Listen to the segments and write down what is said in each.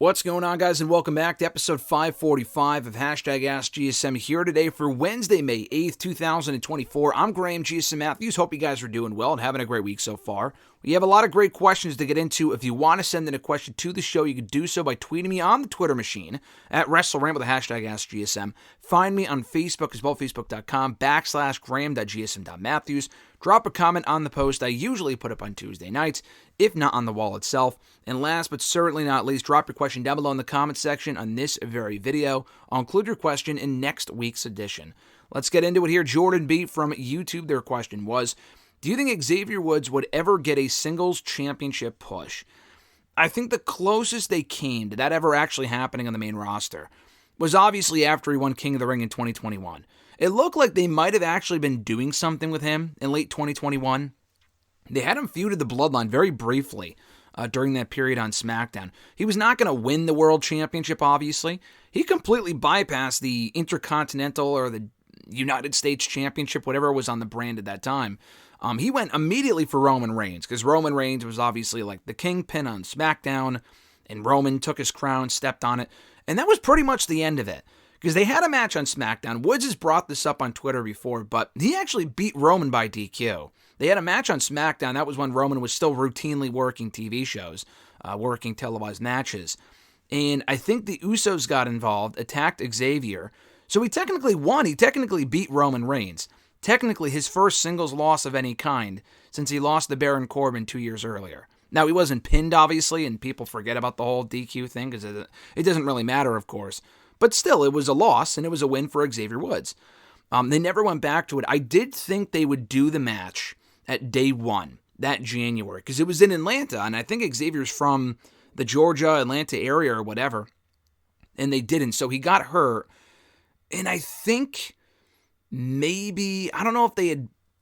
What's going on, guys, and welcome back to episode 545 of #AskGSM here today for Wednesday, May 8th, 2024. I'm Graham GSM Matthews. Hope you guys are doing well and having a great week so far. We have a lot of great questions to get into. If you want to send in a question to the show, you can do so by tweeting me on the Twitter machine at WrestleRant with the #AskGSM. Find me on Facebook as well, facebook.com/Graham.GSM.Matthews. Drop a comment on the post I usually put up on Tuesday nights, if not on the wall itself. And last but certainly not least, drop your question down below in the comment section on this very video. I'll include your question in next week's edition. Let's get into it here. Jordan B. from YouTube, their question was, do you think Xavier Woods would ever get a singles championship push? I think the closest they came to that ever actually happening on the main roster was obviously after he won King of the Ring in 2021. It looked like they might have actually been doing something with him in late 2021. They had him feuded the Bloodline very briefly during that period on SmackDown. He was not going to win the World Championship, obviously. He completely bypassed the Intercontinental or the United States Championship, whatever was on the brand at that time. He went immediately for Roman Reigns, because Roman Reigns was obviously like the kingpin on SmackDown, and Roman took his crown, stepped on it, and that was pretty much the end of it. Because they had a match on SmackDown. Woods has brought this up on Twitter before, but he actually beat Roman by DQ. They had a match on SmackDown. That was when Roman was still routinely working TV shows, working televised matches. And I think the Usos got involved, attacked Xavier. So he technically won. He technically beat Roman Reigns. Technically his first singles loss of any kind since he lost to Baron Corbin 2 years earlier. Now, he wasn't pinned, obviously, and people forget about the whole DQ thing because it doesn't really matter, of course. But still, it was a loss, and it was a win for Xavier Woods. They never went back to it. I did think they would do the match at day one, that January, because it was in Atlanta, and I think Xavier's from the Georgia, Atlanta area or whatever, and they didn't. So he got hurt, and I think maybe, I don't know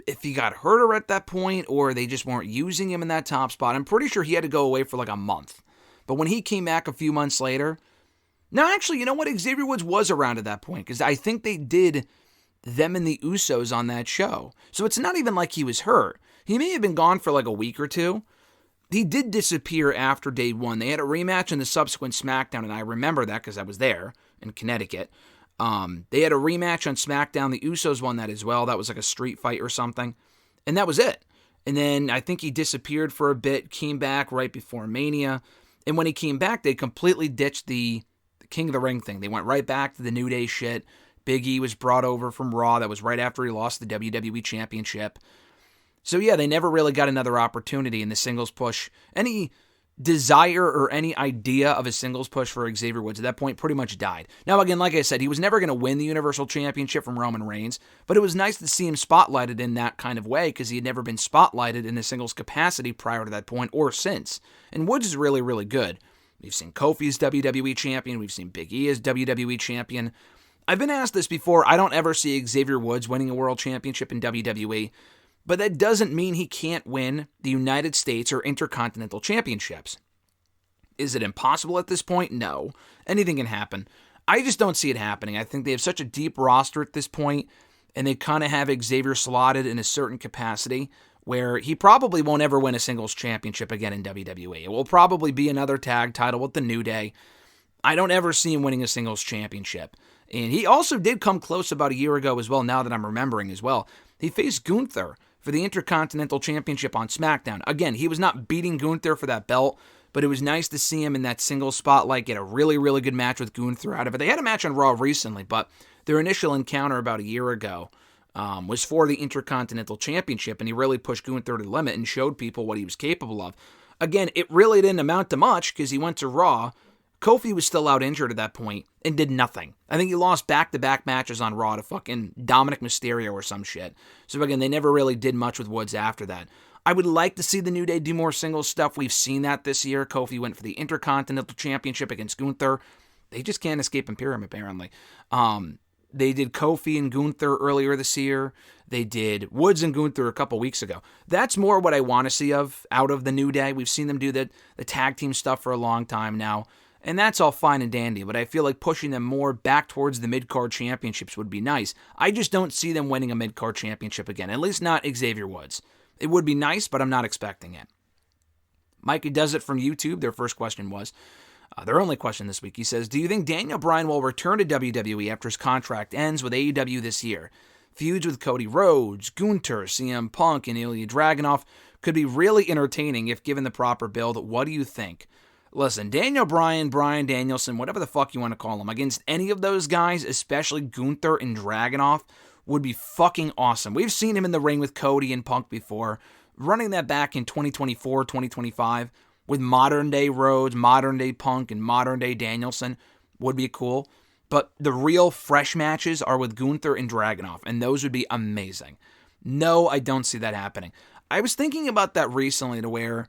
if he got hurt at that point, or they just weren't using him in that top spot. I'm pretty sure he had to go away for like a month. But when he came back a few months later, no, actually, you know what? Xavier Woods was around at that point because I think they did them and the Usos on that show. So it's not even like he was hurt. He may have been gone for like a week or two. He did disappear after day one. They had a rematch in the subsequent SmackDown, and I remember that because I was there in Connecticut. They had a rematch on SmackDown. The Usos won that as well. That was like a street fight or something. And that was it. And then I think he disappeared for a bit, came back right before Mania. And when he came back, they completely ditched the King of the Ring thing. They went right back to the New Day shit. Big E was brought over from Raw. That was right after he lost the WWE Championship. So yeah, they never really got another opportunity in the singles push. Any desire or any idea of a singles push for Xavier Woods at that point pretty much died. Now again, like I said, he was never going to win the Universal Championship from Roman Reigns, but it was nice to see him spotlighted in that kind of way because he had never been spotlighted in a singles capacity prior to that point or since. And Woods is really, really good. We've seen Kofi as WWE Champion. We've seen Big E as WWE Champion. I've been asked this before. I don't ever see Xavier Woods winning a World Championship in WWE, but that doesn't mean he can't win the United States or Intercontinental Championships. Is it impossible at this point? No. Anything can happen. I just don't see it happening. I think they have such a deep roster at this point, and they kind of have Xavier slotted in a certain capacity where he probably won't ever win a singles championship again in WWE. It will probably be another tag title with the New Day. I don't ever see him winning a singles championship. And he also did come close about a year ago as well, now that I'm remembering as well. He faced Gunther for the Intercontinental Championship on SmackDown. Again, he was not beating Gunther for that belt, but it was nice to see him in that singles spotlight, get a really, really good match with Gunther out of it. They had a match on Raw recently, but their initial encounter about a year ago was for the Intercontinental Championship, and he really pushed Gunther to the limit and showed people what he was capable of. Again, it really didn't amount to much because he went to Raw. Kofi was still out injured at that point and did nothing. I think he lost back-to-back matches on Raw to fucking Dominic Mysterio or some shit. So again, they never really did much with Woods after that. I would like to see the New Day do more singles stuff. We've seen that this year. Kofi went for the Intercontinental Championship against Gunther. They just can't escape Imperium, apparently. They did Kofi and Gunther earlier this year. They did Woods and Gunther a couple weeks ago. That's more what I want to see out of the New Day. We've seen them do the tag team stuff for a long time now. And that's all fine and dandy, but I feel like pushing them more back towards the mid-card championships would be nice. I just don't see them winning a mid-card championship again, at least not Xavier Woods. It would be nice, but I'm not expecting it. Micah Does It from YouTube, their first question was, Their only question this week. He says, do you think Daniel Bryan will return to WWE after his contract ends with AEW this year? Feuds with Cody Rhodes, Gunther, CM Punk, and Ilya Dragunov could be really entertaining if given the proper build. What do you think? Listen, Daniel Bryan, Bryan Danielson, whatever the fuck you want to call him, against any of those guys, especially Gunther and Dragunov, would be fucking awesome. We've seen him in the ring with Cody and Punk before. Running that back in 2024, 2025, with modern-day Rhodes, modern-day Punk, and modern-day Danielson would be cool. But the real fresh matches are with Gunther and Dragunov, and those would be amazing. No, I don't see that happening. I was thinking about that recently to where,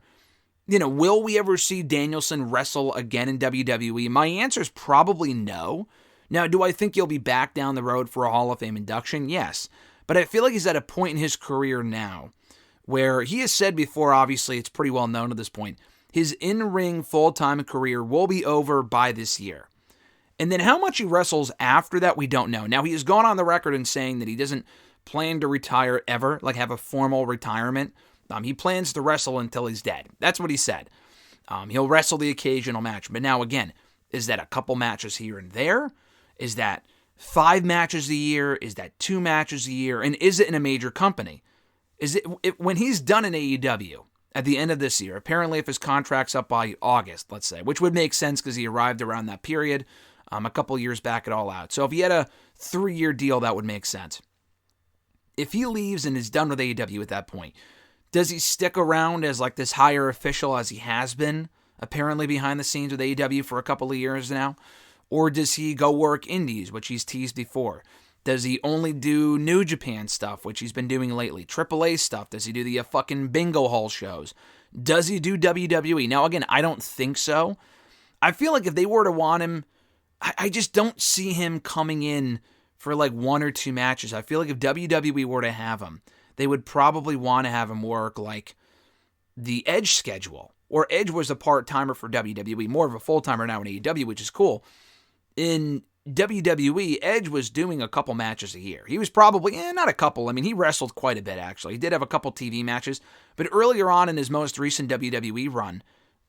will we ever see Danielson wrestle again in WWE? My answer is probably no. Now, do I think he'll be back down the road for a Hall of Fame induction? Yes. But I feel like he's at a point in his career now where he has said before, obviously it's pretty well known at this point, his in-ring full-time career will be over by this year. And then how much he wrestles after that, we don't know. Now, he has gone on the record in saying that he doesn't plan to retire ever, like have a formal retirement. He plans to wrestle until he's dead. That's what he said. He'll wrestle the occasional match. But now, again, is that a couple matches here and there? Is that 5 matches a year? Is that 2 matches a year? And is it in a major company? Is it when he's done in AEW at the end of this year? Apparently, if his contract's up by August, let's say, which would make sense because he arrived around that period a couple years back at All Out. So if he had a 3-year deal, that would make sense. If he leaves and is done with AEW at that point, does he stick around as like this higher official as he has been, apparently behind the scenes with AEW for a couple of years now? Or does he go work indies, which he's teased before? Does he only do New Japan stuff, which he's been doing lately? AAA stuff? Does he do the fucking bingo hall shows? Does he do WWE? Now, again, I don't think so. I feel like if they were to want him, I just don't see him coming in for like 1 or 2 matches. I feel like if WWE were to have him, they would probably want to have him work like the Edge schedule. Or Edge was a part-timer for WWE, more of a full-timer now in AEW, which is cool. In WWE, Edge was doing a couple matches a year. He was probably, not a couple. I mean, he wrestled quite a bit, actually. He did have a couple TV matches. But earlier on in his most recent WWE run,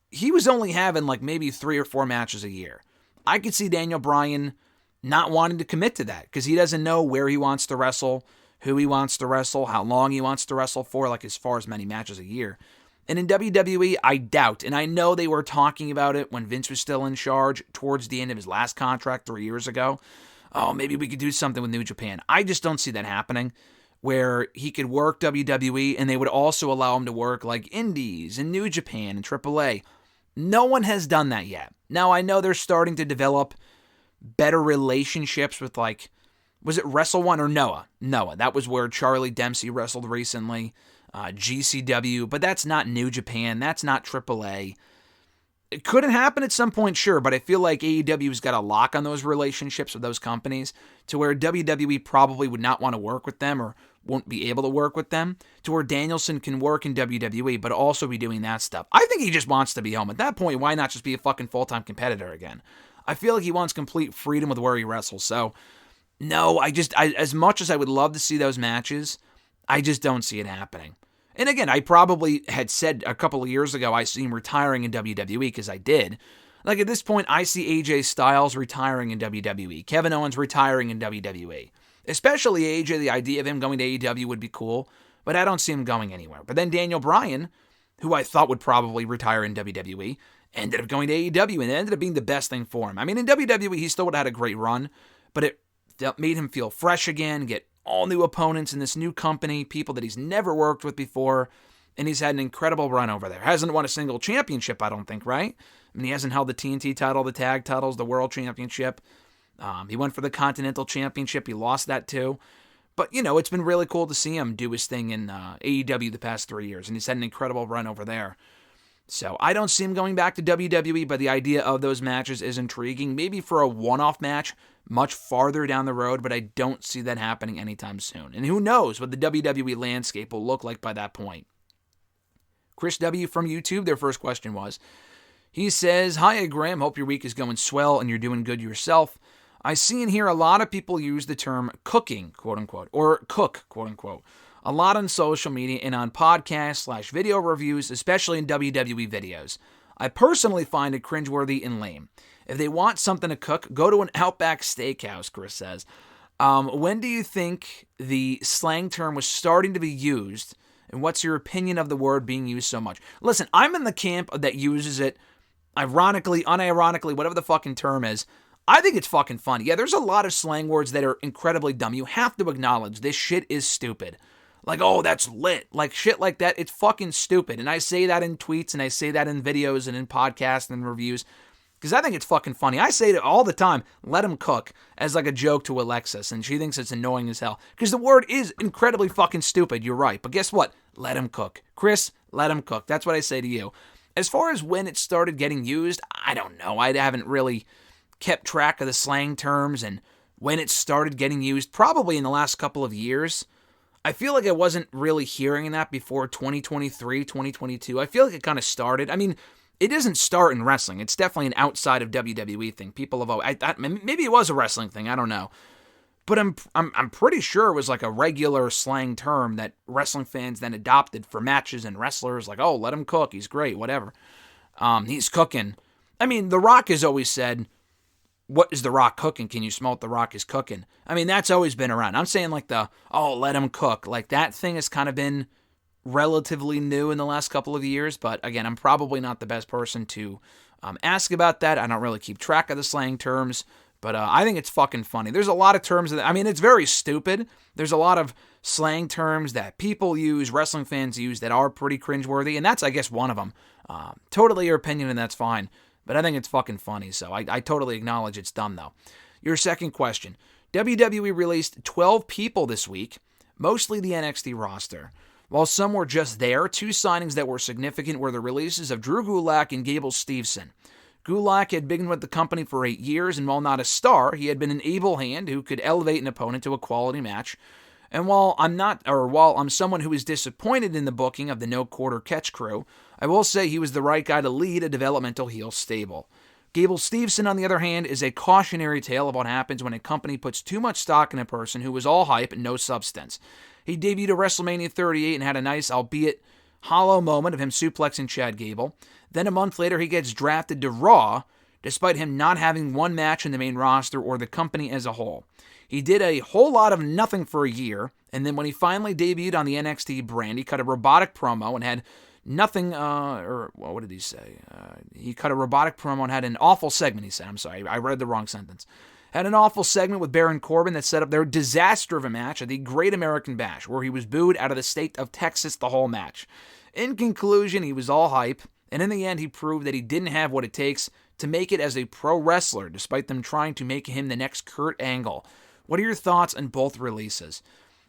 he was only having like maybe 3 or 4 matches a year. I could see Daniel Bryan not wanting to commit to that because he doesn't know where he wants to wrestle, who he wants to wrestle, how long he wants to wrestle for, like as far as many matches a year. And in WWE, I doubt, and I know they were talking about it when Vince was still in charge towards the end of his last contract 3 years ago. Oh, maybe we could do something with New Japan. I just don't see that happening, where he could work WWE and they would also allow him to work like Indies and New Japan and AAA. No one has done that yet. Now, I know they're starting to develop better relationships with like, was it Wrestle One or Noah? Noah. That was where Charlie Dempsey wrestled recently. GCW, but that's not New Japan. That's not AAA. It couldn't happen at some point, sure, but I feel like AEW's got a lock on those relationships with those companies to where WWE probably would not want to work with them or won't be able to work with them, to where Danielson can work in WWE, but also be doing that stuff. I think he just wants to be home. At that point, why not just be a fucking full-time competitor again? I feel like he wants complete freedom with where he wrestles. So, no, I as much as I would love to see those matches, I just don't see it happening. And again, I probably had said a couple of years ago I see him retiring in WWE because I did. Like at this point, I see AJ Styles retiring in WWE. Kevin Owens retiring in WWE. Especially AJ, the idea of him going to AEW would be cool, but I don't see him going anywhere. But then Daniel Bryan, who I thought would probably retire in WWE, ended up going to AEW, and it ended up being the best thing for him. I mean, in WWE, he still would have had a great run, but it made him feel fresh again, get all new opponents in this new company, people that he's never worked with before, and he's had an incredible run over there. Hasn't won a single championship, I don't think, right? I mean, he hasn't held the TNT title, the tag titles, the World Championship. He went for the Continental Championship. He lost that too. But, it's been really cool to see him do his thing in AEW the past 3 years, and he's had an incredible run over there. So I don't see him going back to WWE, but the idea of those matches is intriguing. Maybe for a one-off match much farther down the road, but I don't see that happening anytime soon. And who knows what the WWE landscape will look like by that point. Chris W. from YouTube, their first question was, he says, "Hiya, Graham. Hope your week is going swell and you're doing good yourself. I see and hear a lot of people use the term cooking, quote-unquote, or cook, quote-unquote, a lot on social media and on podcasts/video reviews, especially in WWE videos. I personally find it cringeworthy and lame. If they want something to cook, go to an Outback Steakhouse, Chris says. When do you think the slang term was starting to be used, and what's your opinion of the word being used so much? Listen, I'm in the camp that uses it, ironically, unironically, whatever the fucking term is. I think it's fucking funny. Yeah, there's a lot of slang words that are incredibly dumb. You have to acknowledge this shit is stupid. Like, oh, that's lit. Like, shit like that, it's fucking stupid. And I say that in tweets, and I say that in videos, and in podcasts, and reviews, because I think it's fucking funny. I say it all the time, let him cook, as like a joke to Alexis, and she thinks it's annoying as hell. Because the word is incredibly fucking stupid, you're right. But guess what? Let him cook. Chris, let him cook. That's what I say to you. As far as when it started getting used, I don't know. I haven't really kept track of the slang terms and when it started getting used, probably in the last couple of years. I feel like I wasn't really hearing that before 2023, 2022. I feel like it kind of started. I mean, it doesn't start in wrestling. It's definitely an outside of WWE thing. People have maybe it was a wrestling thing. I don't know, but I'm pretty sure it was like a regular slang term that wrestling fans then adopted for matches and wrestlers. Like, oh, let him cook. He's great. Whatever. He's cooking. I mean, The Rock has always said, "What is The Rock cooking? Can you smell what The Rock is cooking?" I mean, that's always been around. I'm saying like let him cook. Like that thing has kind of been relatively new in the last couple of years, but again, I'm probably not the best person to ask about that. I don't really keep track of the slang terms, but I think it's fucking funny. There's a lot of terms that, I mean, it's very stupid. There's a lot of slang terms that people use, wrestling fans use, that are pretty cringeworthy, and that's, I guess, one of them. Totally your opinion, and that's fine, but I think it's fucking funny, so I totally acknowledge it's dumb, though. Your second question. WWE released 12 people this week, mostly the NXT roster. While some were just there, two signings that were significant were the releases of Drew Gulak and Gable Steveson. Gulak had been with the company for 8 years, and while not a star, he had been an able hand who could elevate an opponent to a quality match. And while I'm someone who is disappointed in the booking of the No Quarter Catch crew, I will say he was the right guy to lead a developmental heel stable. Gable Steveson, on the other hand, is a cautionary tale of what happens when a company puts too much stock in a person who was all hype and no substance. He debuted at WrestleMania 38 and had a nice, albeit hollow moment of him suplexing Chad Gable. Then a month later, he gets drafted to Raw, despite him not having one match in the main roster or the company as a whole. He did a whole lot of nothing for a year, and then when he finally debuted on the NXT brand, he cut a robotic promo and had nothing, what did he say? He cut a robotic promo and had an awful segment, he said. I'm sorry, I read the wrong sentence. Had an awful segment with Baron Corbin that set up their disaster of a match at the Great American Bash, where he was booed out of the state of Texas the whole match. In conclusion, he was all hype, and in the end, he proved that he didn't have what it takes to make it as a pro wrestler, despite them trying to make him the next Kurt Angle. What are your thoughts on both releases?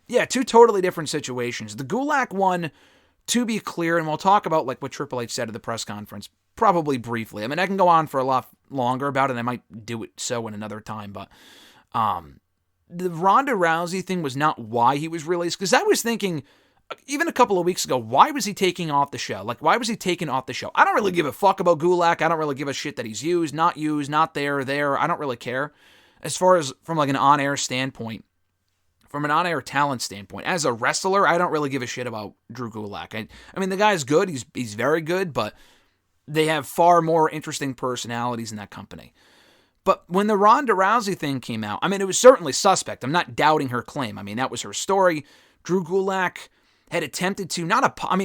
Yeah, two totally different situations. The Gulak one, to be clear, and we'll talk about like what Triple H said at the press conference, probably briefly. I mean, I can go on for a lot longer about it, and I might do it so in another time, but the Ronda Rousey thing was not why he was released, because I was thinking, even a couple of weeks ago, why was he taking off the show? Like, why was he taken off the show? I don't really give a fuck about Gulak. I don't really give a shit that he's used, not there. I don't really care. As far as from like an on-air standpoint, from an on-air talent standpoint, as a wrestler, I don't really give a shit about Drew Gulak. I mean, the guy's good. He's very good, but they have far more interesting personalities in that company. But when the Ronda Rousey thing came out, I mean, it was certainly suspect. I'm not doubting her claim. I mean, that was her story. Drew Gulak had attempted to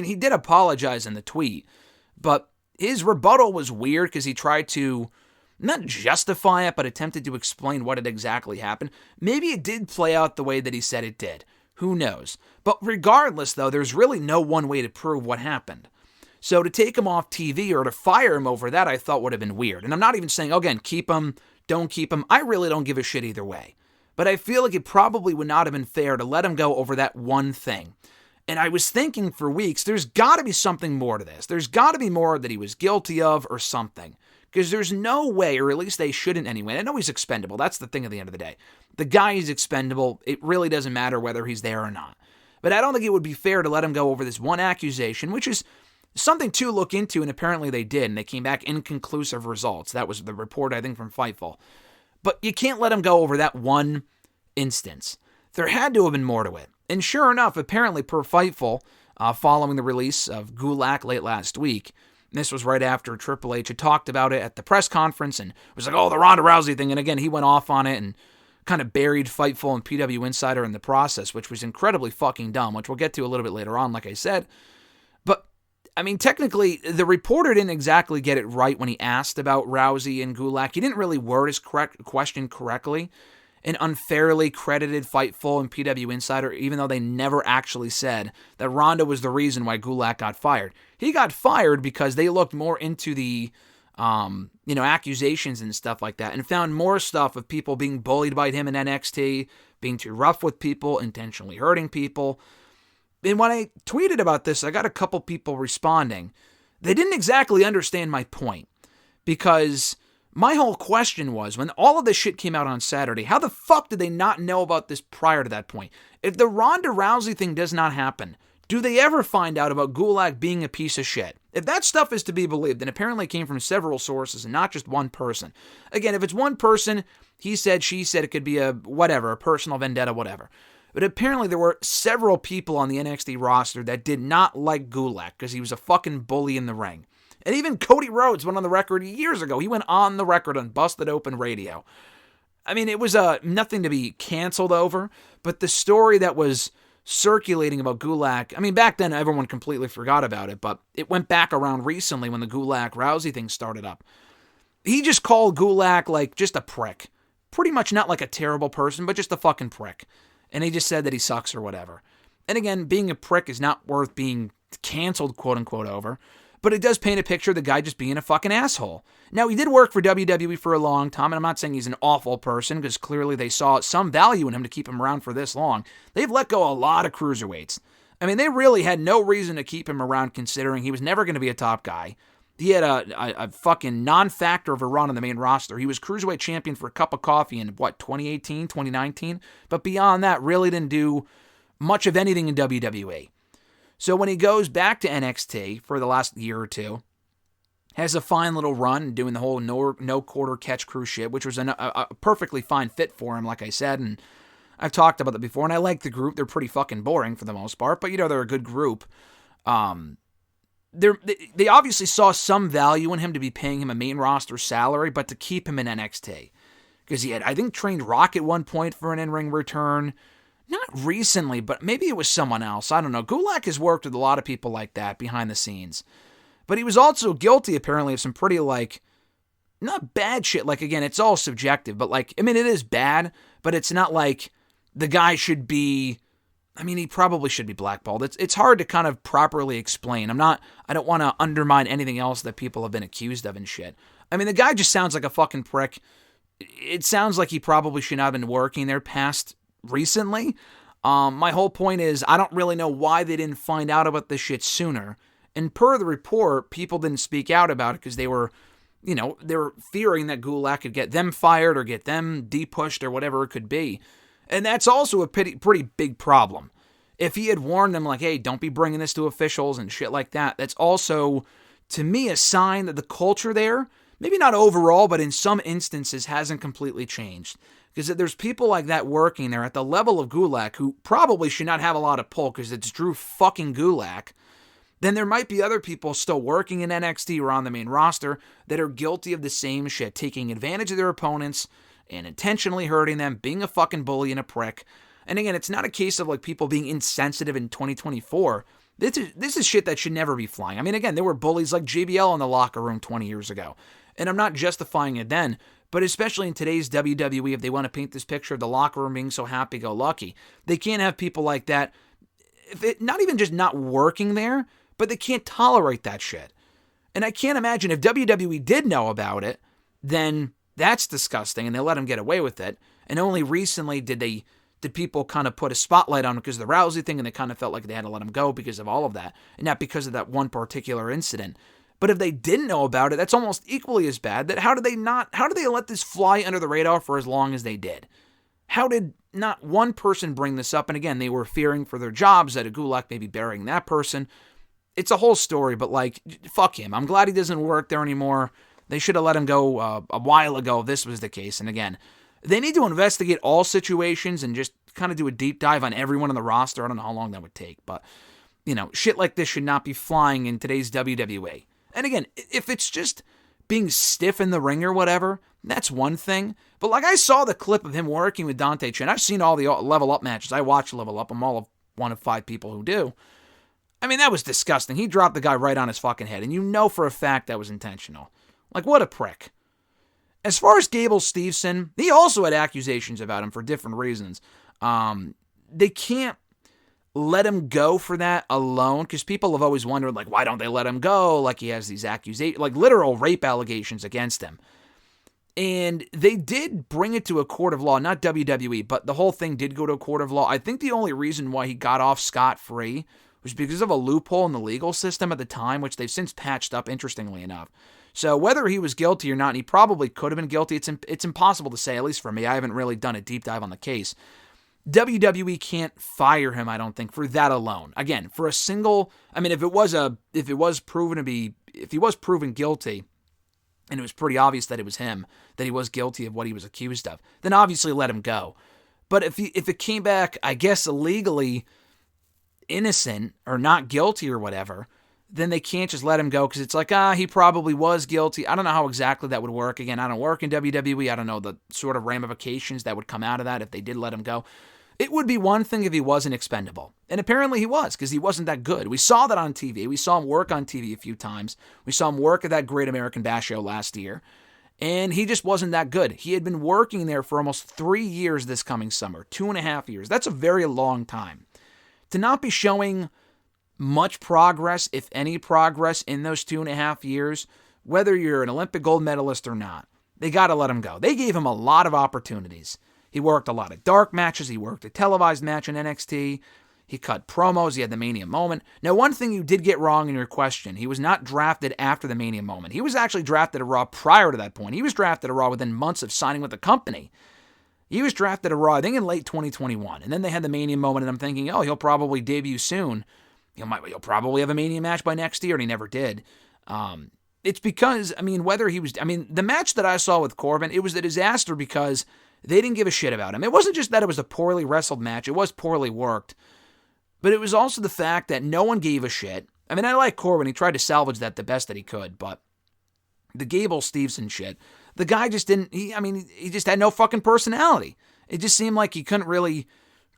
he did apologize in the tweet, but his rebuttal was weird because he tried to not justify it, but attempted to explain what had exactly happened. Maybe it did play out the way that he said it did. Who knows? But regardless, though, there's really no one way to prove what happened. So to take him off TV or to fire him over that, I thought would have been weird. And I'm not even saying, again, keep him, don't keep him. I really don't give a shit either way. But I feel like it probably would not have been fair to let him go over that one thing. And I was thinking for weeks, there's got to be something more to this. There's got to be more that he was guilty of or something. Because there's no way, or at least they shouldn't anyway. I know he's expendable. That's the thing at the end of the day. The guy is expendable. It really doesn't matter whether he's there or not. But I don't think it would be fair to let him go over this one accusation, which is something to look into, and apparently they did, and they came back inconclusive results. That was the report, I think, from Fightful. But you can't let him go over that one instance. There had to have been more to it. And sure enough, apparently per Fightful, following the release of Gulak late last week, This was right after Triple H had talked about it at the press conference and was like, oh, the Ronda Rousey thing. And again, he went off on it and kind of buried Fightful and PW Insider in the process, which was incredibly fucking dumb, which we'll get to a little bit later on, like I said. But, I mean, technically, the reporter didn't exactly get it right when he asked about Rousey and Gulak. He didn't really word his question correctly and unfairly credited Fightful and PW Insider, even though they never actually said that Ronda was the reason why Gulak got fired. He got fired because they looked more into the accusations and stuff like that, and found more stuff of people being bullied by him in NXT, being too rough with people, intentionally hurting people. And when I tweeted about this, I got a couple people responding. They didn't exactly understand my point, because my whole question was, when all of this shit came out on Saturday, how the fuck did they not know about this prior to that point? If the Ronda Rousey thing does not happen, do they ever find out about Gulak being a piece of shit? If that stuff is to be believed, and apparently it came from several sources and not just one person. Again, if it's one person, he said, she said, it could be a personal vendetta, whatever. But apparently there were several people on the NXT roster that did not like Gulak because he was a fucking bully in the ring. And even Cody Rhodes went on the record years ago. He went on the record on Busted Open Radio. I mean, it was nothing to be canceled over, but the story that was circulating about Gulak, I mean, back then everyone completely forgot about it, but it went back around recently when the Gulak-Rousey thing started up. He just called Gulak like just a prick. Pretty much not like a terrible person, but just a fucking prick. And he just said that he sucks or whatever. And again, being a prick is not worth being canceled, quote unquote, over. But it does paint a picture of the guy just being a fucking asshole. Now, he did work for WWE for a long time, and I'm not saying he's an awful person, because clearly they saw some value in him to keep him around for this long. They've let go a lot of cruiserweights. I mean, they really had no reason to keep him around, considering he was never going to be a top guy. He had a fucking non-factor of a run on the main roster. He was cruiserweight champion for a cup of coffee in, 2018, 2019? But beyond that, really didn't do much of anything in WWE. So when he goes back to NXT for the last year or two, has a fine little run doing the whole no quarter catch crew shit, which was a perfectly fine fit for him, like I said, and I've talked about that before, and I like the group. They're pretty fucking boring for the most part, but they're a good group. They obviously saw some value in him to be paying him a main roster salary, but to keep him in NXT. Because he had, I think, trained Rock at one point for an in-ring return. Not recently, but maybe it was someone else. I don't know. Gulak has worked with a lot of people like that behind the scenes. But he was also guilty, apparently, of some pretty, not bad shit. Again, it's all subjective, but, it is bad, but it's not like the guy should be, he probably should be blackballed. It's hard to kind of properly explain. I don't want to undermine anything else that people have been accused of and shit. The guy just sounds like a fucking prick. It sounds like he probably should not have been working there past recently. My whole point is, I don't really know why they didn't find out about this shit sooner. And per the report, people didn't speak out about it because they were fearing that Gulak could get them fired or get them de-pushed or whatever it could be. And that's also a pretty big problem. If he had warned them, hey, don't be bringing this to officials and shit like that, that's also, to me, a sign that the culture there, maybe not overall, but in some instances, hasn't completely changed. Because if there's people like that working there at the level of Gulak, who probably should not have a lot of pull because it's Drew fucking Gulak, then there might be other people still working in NXT or on the main roster that are guilty of the same shit, taking advantage of their opponents and intentionally hurting them, being a fucking bully and a prick. And again, it's not a case of people being insensitive in 2024. This is shit that should never be flying. Again, there were bullies like JBL in the locker room 20 years ago. And I'm not justifying it then, but especially in today's WWE, if they want to paint this picture of the locker room being so happy-go-lucky, they can't have people like that, not even just not working there, but they can't tolerate that shit. And I can't imagine if WWE did know about it, then that's disgusting, and they let him get away with it. And only recently did people kind of put a spotlight on him because of the Rousey thing, and they kind of felt like they had to let him go because of all of that, and not because of that one particular incident. But if they didn't know about it, that's almost equally as bad. That how did they let this fly under the radar for as long as they did? How did not one person bring this up? And again, they were fearing for their jobs that a Gulak may be burying that person. It's a whole story, but fuck him. I'm glad he doesn't work there anymore. They should have let him go a while ago if this was the case. And again, they need to investigate all situations and just kind of do a deep dive on everyone on the roster. I don't know how long that would take, but shit like this should not be flying in today's WWE. And again, if it's just being stiff in the ring or whatever, that's one thing. But like I saw the clip of him working with Dante Chen. I've seen all the Level Up matches. I watch Level Up. I'm one of 5 people who do. I mean, that was disgusting. He dropped the guy right on his fucking head, and you know for a fact that was intentional. Like, what a prick. As far as Gable Steveson, he also had accusations about him for different reasons. They can't let him go for that alone, because people have always wondered, like, why don't they let him go? Like, he has these accusations, like literal rape allegations against him. And they did bring it to a court of law, not WWE, but the whole thing did go to a court of law. I think the only reason why he got off scot-free was because of a loophole in the legal system at the time, which they've since patched up, interestingly enough. So whether he was guilty or not, and he probably could have been guilty, it's impossible to say, at least for me. I haven't really done a deep dive on the case. WWE can't fire him, I don't think, for that alone. Again, for a single, I mean, if he was proven guilty, and it was pretty obvious that it was him, that he was guilty of what he was accused of, then obviously let him go. But if it came back, I guess, illegally innocent or not guilty or whatever, then they can't just let him go, because it's like, he probably was guilty. I don't know how exactly that would work. Again, I don't work in WWE. I don't know the sort of ramifications that would come out of that if they did let him go. It would be one thing if he wasn't expendable. And apparently he was, because he wasn't that good. We saw that on TV. We saw him work on TV a few times. We saw him work at that Great American Bash show last year. And he just wasn't that good. He had been working there for almost 3 years this coming summer. 2.5 years. That's a very long time. To not be showing much progress, if any progress, in those 2.5 years, whether you're an Olympic gold medalist or not, they got to let him go. They gave him a lot of opportunities. He worked a lot of dark matches. He worked a televised match in NXT. He cut promos. He had the Mania moment. Now, one thing you did get wrong in your question, he was not drafted after the Mania moment. He was actually drafted to Raw prior to that point. He was drafted to Raw within months of signing with the company. He was drafted to Raw, I think, in late 2021. And then they had the Mania moment, and I'm thinking, oh, he'll probably debut soon. He'll probably have a Mania match by next year, and he never did. It's because, the match that I saw with Corbin, it was a disaster because they didn't give a shit about him. It wasn't just that it was a poorly wrestled match. It was poorly worked. But it was also the fact that no one gave a shit. I mean, I like Corbin. He tried to salvage that the best that he could. But the Gable Steveson shit, the guy just didn't, he just had no fucking personality. It just seemed like he couldn't really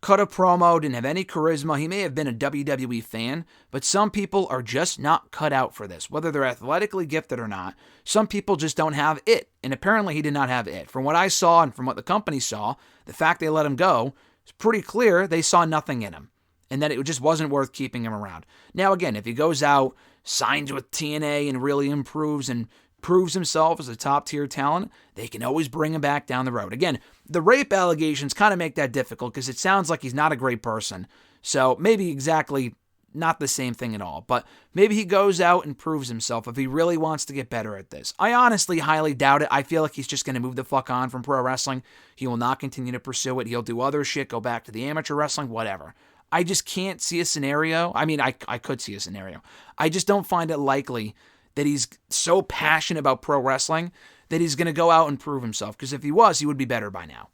cut a promo, didn't have any charisma. He may have been a WWE fan, but some people are just not cut out for this, whether they're athletically gifted or not. Some people just don't have it, and apparently he did not have it. From what I saw and from what the company saw, the fact they let him go, it's pretty clear they saw nothing in him, and that it just wasn't worth keeping him around. Now again, if he goes out, signs with TNA, and really improves and proves himself as a top-tier talent, they can always bring him back down the road. Again, the rape allegations kind of make that difficult because it sounds like he's not a great person. So maybe exactly not the same thing at all. But maybe he goes out and proves himself if he really wants to get better at this. I honestly highly doubt it. I feel like he's just going to move the fuck on from pro wrestling. He will not continue to pursue it. He'll do other shit, go back to the amateur wrestling, whatever. I just can't see a scenario. I mean, I could see a scenario. I just don't find it likely that he's so passionate about pro wrestling that he's going to go out and prove himself. Because if he was, he would be better by now.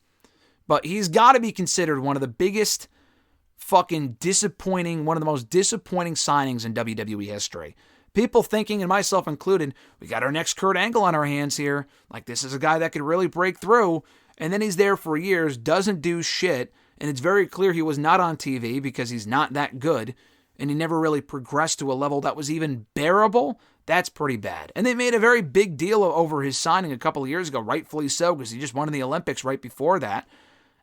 But he's got to be considered one of the biggest fucking disappointing, one of the most disappointing signings in WWE history. People thinking, and myself included, we got our next Kurt Angle on our hands here. Like, this is a guy that could really break through. And then he's there for years, doesn't do shit. And it's very clear he was not on TV because he's not that good. And he never really progressed to a level that was even bearable. That's pretty bad. And they made a very big deal over his signing a couple of years ago, rightfully so, because he just won the Olympics right before that.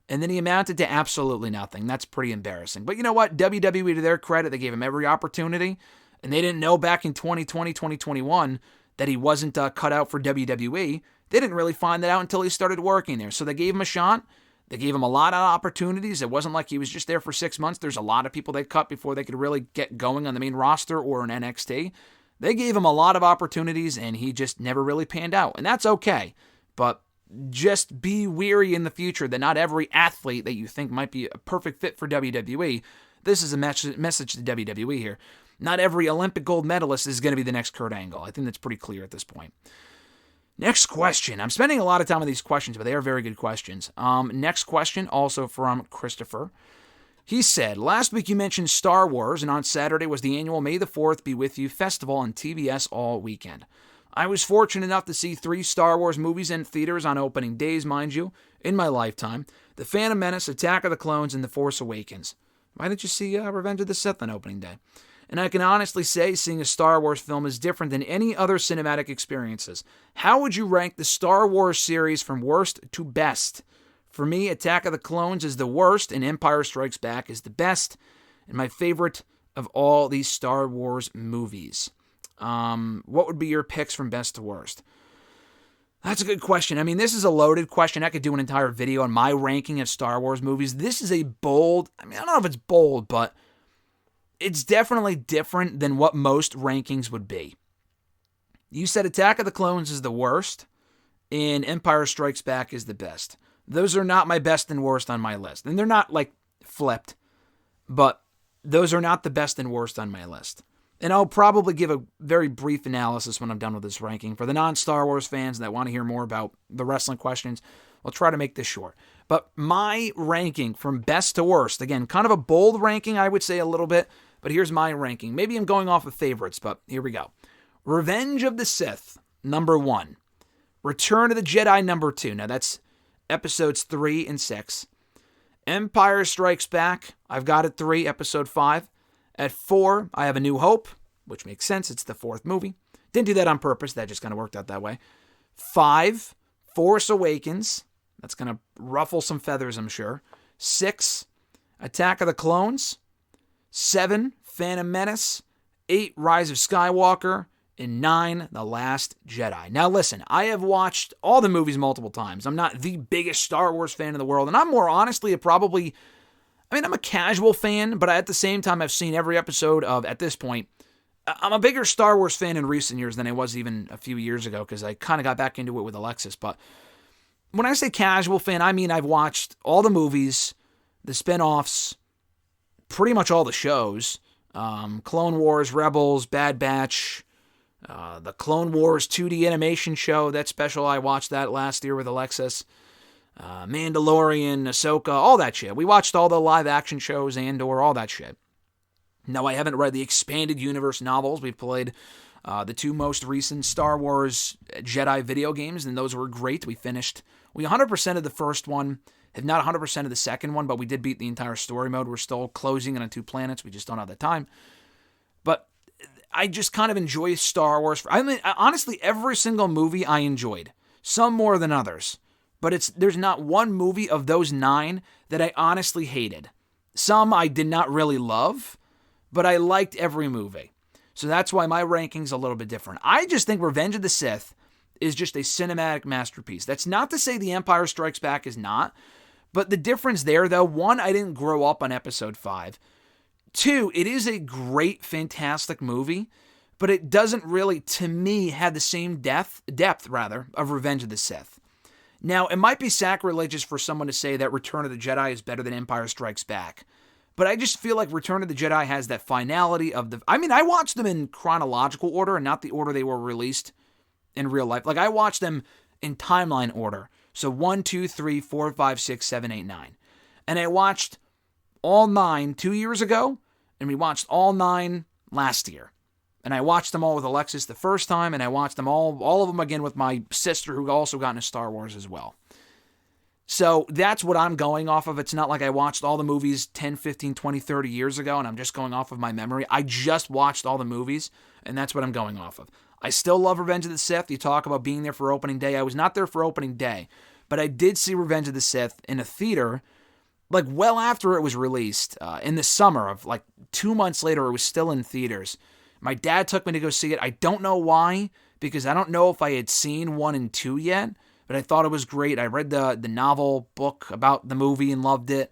And then he amounted to absolutely nothing. That's pretty embarrassing. But you know what? WWE, to their credit, they gave him every opportunity. And they didn't know back in 2020, 2021 that he wasn't cut out for WWE. They didn't really find that out until he started working there. So they gave him a shot. They gave him a lot of opportunities. It wasn't like he was just there for 6 months. There's a lot of people they cut before they could really get going on the main roster or in NXT. They gave him a lot of opportunities, and he just never really panned out. And that's okay. But just be wary in the future that not every athlete that you think might be a perfect fit for WWE, this is a message to WWE here, not every Olympic gold medalist is going to be the next Kurt Angle. I think that's pretty clear at this point. Next question. I'm spending a lot of time on these questions, but they are very good questions. Next question, also from Christopher. He said, last week you mentioned Star Wars, and on Saturday was the annual May the 4th Be With You festival on TBS all weekend. I was fortunate enough to see 3 Star Wars movies in theaters on opening days, mind you, in my lifetime. The Phantom Menace, Attack of the Clones, and The Force Awakens. Why didn't you see Revenge of the Sith on opening day? And I can honestly say seeing a Star Wars film is different than any other cinematic experiences. How would you rank the Star Wars series from worst to best? For me, Attack of the Clones is the worst, and Empire Strikes Back is the best, and my favorite of all these Star Wars movies. What would be your picks from best to worst? That's a good question. I mean, this is a loaded question. I could do an entire video on my ranking of Star Wars movies. This is a bold, I don't know if it's bold, but it's definitely different than what most rankings would be. You said Attack of the Clones is the worst, and Empire Strikes Back is the best. Those are not my best and worst on my list. And they're not, flipped, but those are not the best and worst on my list. And I'll probably give a very brief analysis when I'm done with this ranking. For the non-Star Wars fans that want to hear more about the wrestling questions, I'll try to make this short. But my ranking from best to worst, again, kind of a bold ranking, I would say a little bit, but here's my ranking. Maybe I'm going off of favorites, but here we go. Revenge of the Sith, number 1. Return of the Jedi, number 2. Now that's episodes 3 and 6. Empire Strikes Back, I've got it 3, episode 5. At 4, I have A New Hope, which makes sense. It's the 4th movie. Didn't do that on purpose. That just kind of worked out that way. 5, Force Awakens. That's going to ruffle some feathers, I'm sure. 6, Attack of the Clones. 7, Phantom Menace. 8, Rise of Skywalker. And 9, The Last Jedi. Now listen, I have watched all the movies multiple times. I'm not the biggest Star Wars fan in the world, and I'm more honestly I'm a casual fan, but at the same time, I've seen every episode of, at this point, I'm a bigger Star Wars fan in recent years than I was even a few years ago, because I kind of got back into it with Alexis. But when I say casual fan, I mean I've watched all the movies, the spin-offs, pretty much all the shows, Clone Wars, Rebels, Bad Batch, the Clone Wars 2D animation show, that special, I watched that last year with Alexis. Mandalorian, Ahsoka, all that shit. We watched all the live action shows, Andor, all that shit. No, I haven't read the expanded universe novels. We've played the 2 most recent Star Wars Jedi video games, and those were great. We 100% of the first one, have not 100% of the second one, but we did beat the entire story mode. We're still closing on 2 planets. We just don't have the time. But I just kind of enjoy Star Wars. Honestly, every single movie I enjoyed. Some more than others. But there's not one movie of those 9 that I honestly hated. Some I did not really love, but I liked every movie. So that's why my ranking's a little bit different. I just think Revenge of the Sith is just a cinematic masterpiece. That's not to say The Empire Strikes Back is not, but the difference there, though, 1, I didn't grow up on episode 5. 2, it is a great, fantastic movie, but it doesn't really, to me, have the same depth of Revenge of the Sith. Now, it might be sacrilegious for someone to say that Return of the Jedi is better than Empire Strikes Back, but I just feel like Return of the Jedi has that finality of I watched them in chronological order and not the order they were released in real life. I watched them in timeline order. So 1, 2, 3, 4, 5, 6, 7, 8, 9. And I watched all 9 2 years ago, and we watched all 9 last year. And I watched them all with Alexis the first time, and I watched them all of them again with my sister, who also got into Star Wars as well. So that's what I'm going off of. It's not like I watched all the movies 10, 15, 20, 30 years ago, and I'm just going off of my memory. I just watched all the movies, and that's what I'm going off of. I still love Revenge of the Sith. You talk about being there for opening day. I was not there for opening day, but I did see Revenge of the Sith in a theater, well after it was released, in the summer of 2 months later. It was still in theaters. My dad took me to go see it. I don't know why, because I don't know if I had seen 1 and 2 yet, but I thought it was great. I read the novel book about the movie and loved it.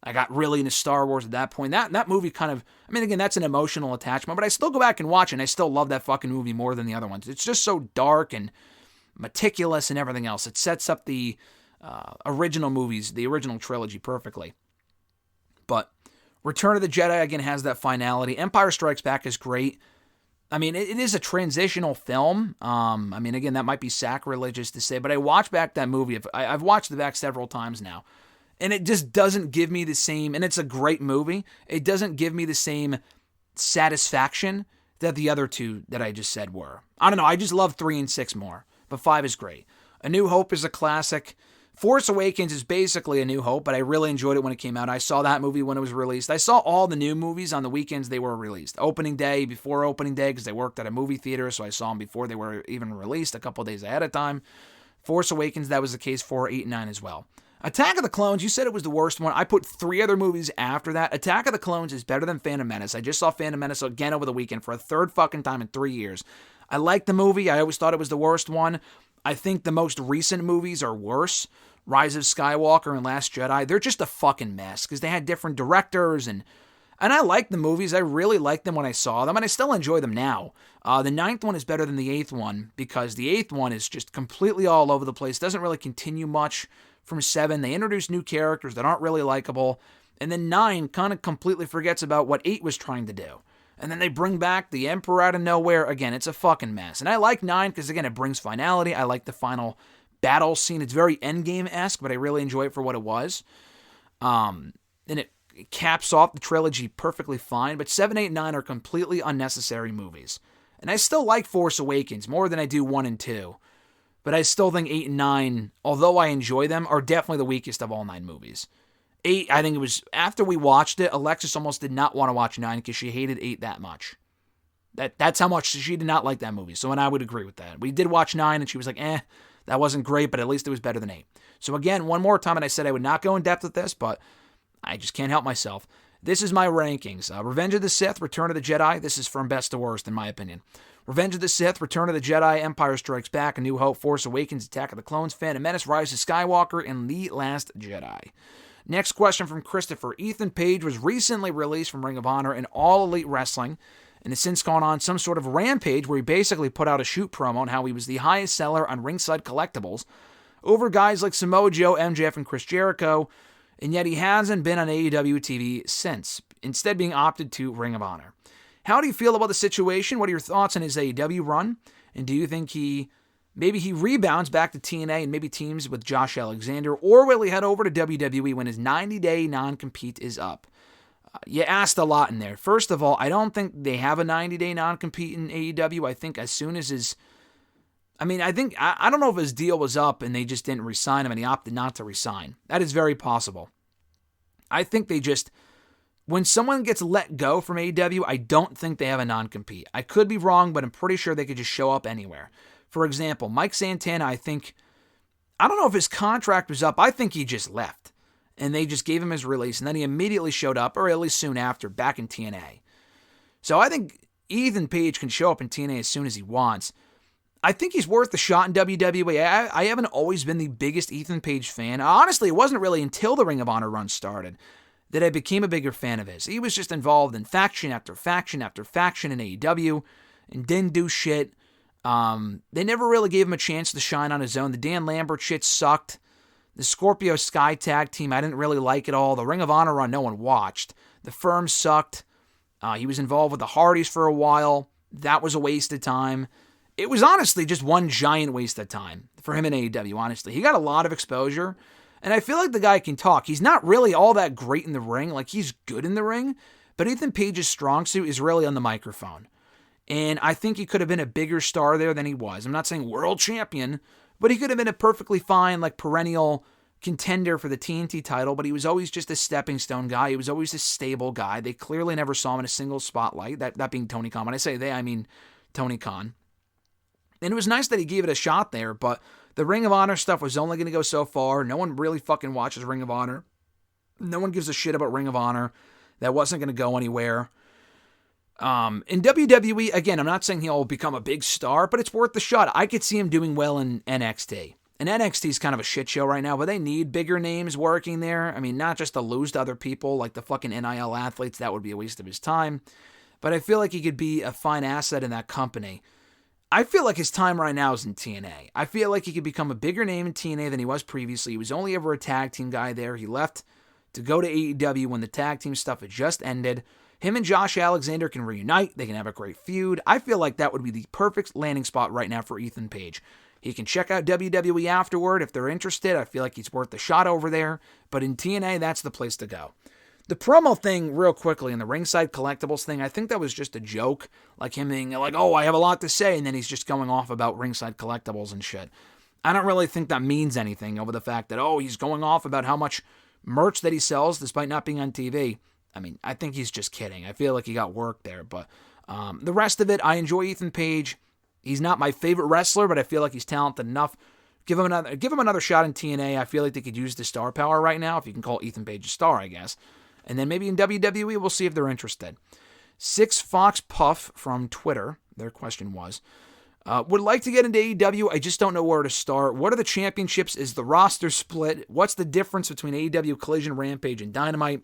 I got really into Star Wars at that point. That movie kind of, again, that's an emotional attachment, but I still go back and watch it, and I still love that fucking movie more than the other ones. It's just so dark and meticulous and everything else. It sets up the original movies, the original trilogy perfectly. But Return of the Jedi, again, has that finality. Empire Strikes Back is great. It is a transitional film. Again, that might be sacrilegious to say, but I watched back that movie. I've watched it back several times now. And it just doesn't give me the same, and it's a great movie, it doesn't give me the same satisfaction that the other two that I just said were. I don't know, I just love 3 and 6 more, but 5 is great. A New Hope is a classic. Force Awakens is basically A New Hope, but I really enjoyed it when it came out. I saw that movie when it was released. I saw all the new movies on the weekends they were released. Opening day, before opening day, because I worked at a movie theater, so I saw them before they were even released, a couple days ahead of time. Force Awakens, that was the case for 8 and 9 as well. Attack of the Clones, you said it was the worst one. I put 3 other movies after that. Attack of the Clones is better than Phantom Menace. I just saw Phantom Menace again over the weekend for a third fucking time in 3 years. I liked the movie. I always thought it was the worst one. I think the most recent movies are worse. Rise of Skywalker and Last Jedi, they're just a fucking mess because they had different directors and I like the movies. I really liked them when I saw them, and I still enjoy them now. The 9th one is better than the 8th one because the 8th one is just completely all over the place. Doesn't really continue much from 7. They introduce new characters that aren't really likable. And then 9 kind of completely forgets about what 8 was trying to do. And then they bring back the Emperor out of nowhere. Again, it's a fucking mess. And I like 9 because, again, it brings finality. I like the final battle scene. It's very Endgame-esque, but I really enjoy it for what it was. And it caps off the trilogy perfectly fine. But 7, 8, and 9 are completely unnecessary movies. And I still like Force Awakens more than I do 1 and 2. But I still think 8 and 9, although I enjoy them, are definitely the weakest of all 9 movies. 8, I think it was, after we watched it, Alexis almost did not want to watch 9 because she hated 8 that much. That's how much she did not like that movie. So, and I would agree with that. We did watch 9 and she was like, that wasn't great, but at least it was better than 8. So again, one more time, and I said I would not go in depth with this, but I just can't help myself. This is my rankings. Revenge of the Sith, Return of the Jedi. This is from best to worst, in my opinion. Revenge of the Sith, Return of the Jedi, Empire Strikes Back, A New Hope, Force Awakens, Attack of the Clones, Phantom Menace, Rise of Skywalker, and The Last Jedi. Next question from Christopher. Ethan Page was recently released from Ring of Honor and All Elite Wrestling, and has since gone on some sort of rampage where he basically put out a shoot promo on how he was the highest seller on Ringside Collectibles over guys like Samoa Joe, MJF, and Chris Jericho, and yet he hasn't been on AEW TV since, instead being opted to Ring of Honor. How do you feel about the situation? What are your thoughts on his AEW run? And do you think maybe he rebounds back to TNA and maybe teams with Josh Alexander, or will he head over to WWE when his 90-day non-compete is up? You asked a lot in there. First of all, I don't think they have a 90-day non-compete in AEW. I think as soon as I don't know if his deal was up and they just didn't re-sign him and he opted not to resign. That is very possible. I think when someone gets let go from AEW, I don't think they have a non-compete. I could be wrong, but I'm pretty sure they could just show up anywhere. For example, Mike Santana, I don't know if his contract was up. I think he just left. And they just gave him his release, and then he immediately showed up, or at least soon after, back in TNA. So I think Ethan Page can show up in TNA as soon as he wants. I think he's worth the shot in WWE. I haven't always been the biggest Ethan Page fan. Honestly, it wasn't really until the Ring of Honor run started that I became a bigger fan of his. He was just involved in faction after faction after faction in AEW and didn't do shit. They never really gave him a chance to shine on his own. The Dan Lambert shit sucked. The Scorpio Sky tag team, I didn't really like at all. The Ring of Honor run, no one watched. The Firm sucked. He was involved with the Hardys for a while. That was a waste of time. It was honestly just one giant waste of time for him in AEW, honestly. He got a lot of exposure, and I feel like the guy can talk. He's not really all that great in the ring. Like, he's good in the ring, but Ethan Page's strong suit is really on the microphone. And I think he could have been a bigger star there than he was. I'm not saying world champion, but he could have been a perfectly fine, like, perennial contender for the TNT title, but he was always just a stepping stone guy. He was always a stable guy. They clearly never saw him in a single spotlight, that being Tony Khan. When I say they, I mean Tony Khan. And it was nice that he gave it a shot there, but the Ring of Honor stuff was only going to go so far. No one really fucking watches Ring of Honor. No one gives a shit about Ring of Honor. That wasn't going to go anywhere. In WWE, again, I'm not saying he'll become a big star, but it's worth the shot. I could see him doing well in NXT. And NXT is kind of a shit show right now, but they need bigger names working there. I mean, not just to lose to other people like the fucking NIL athletes. That would be a waste of his time. But I feel like he could be a fine asset in that company. I feel like his time right now is in TNA. I feel like he could become a bigger name in TNA than he was previously. He was only ever a tag team guy there. He left to go to AEW when the tag team stuff had just ended. Him and Josh Alexander can reunite. They can have a great feud. I feel like that would be the perfect landing spot right now for Ethan Page. He can check out WWE afterward if they're interested. I feel like he's worth the shot over there. But in TNA, that's the place to go. The promo thing, real quickly, and the ringside collectibles thing, I think that was just a joke. Like him being like, oh, I have a lot to say, and then he's just going off about ringside collectibles and shit. I don't really think that means anything over the fact that, oh, he's going off about how much merch that he sells despite not being on TV. I mean, I think he's just kidding. I feel like he got work there. But the rest of it, I enjoy Ethan Page. He's not my favorite wrestler, but I feel like he's talented enough. Give him another shot in TNA. I feel like they could use the star power right now, if you can call Ethan Page a star, I guess. And then maybe in WWE, we'll see if they're interested. 6 Fox Puff from Twitter, their question was, would like to get into AEW, I just don't know where to start. What are the championships? Is the roster split? What's the difference between AEW, Collision, Rampage, and Dynamite?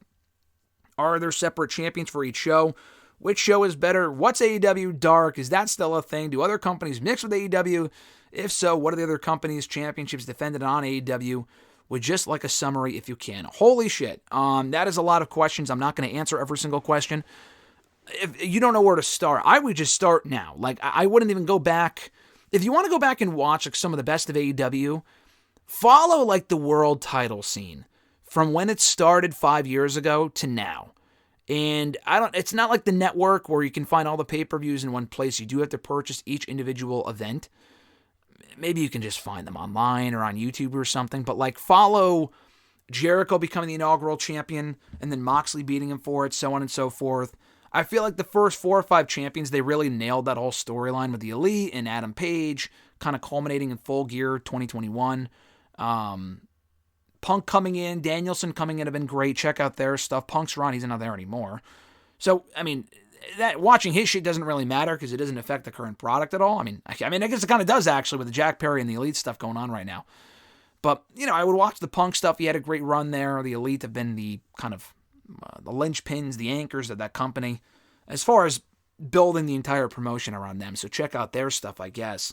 Are there separate champions for each show? Which show is better? What's AEW Dark? Is that still a thing? Do other companies mix with AEW? If so, what are the other companies' championships defended on AEW? Would just like a summary if you can. Holy shit. That is a lot of questions. I'm not going to answer every single question. If you don't know where to start, I would just start now. Like, I wouldn't even go back. If you want to go back and watch like some of the best of AEW, follow like the world title scene from when it started 5 years ago to now. And it's not like the network where you can find all the pay-per-views in one place. You do have to purchase each individual event. Maybe you can just find them online or on YouTube or something, but like follow Jericho becoming the inaugural champion and then Moxley beating him for it, so on and so forth. I feel like the first 4 or 5 champions, they really nailed that whole storyline with the Elite and Adam Page, kind of culminating in Full Gear 2021. Punk coming in, Danielson coming in have been great. Check out their stuff. Punk's run, he's not there anymore. So, I mean, that watching his shit doesn't really matter because it doesn't affect the current product at all. I guess it kind of does actually with the Jack Perry and the Elite stuff going on right now. But, I would watch the Punk stuff. He had a great run there. The Elite have been the kind of the linchpins, the anchors of that company as far as building the entire promotion around them. So check out their stuff, I guess.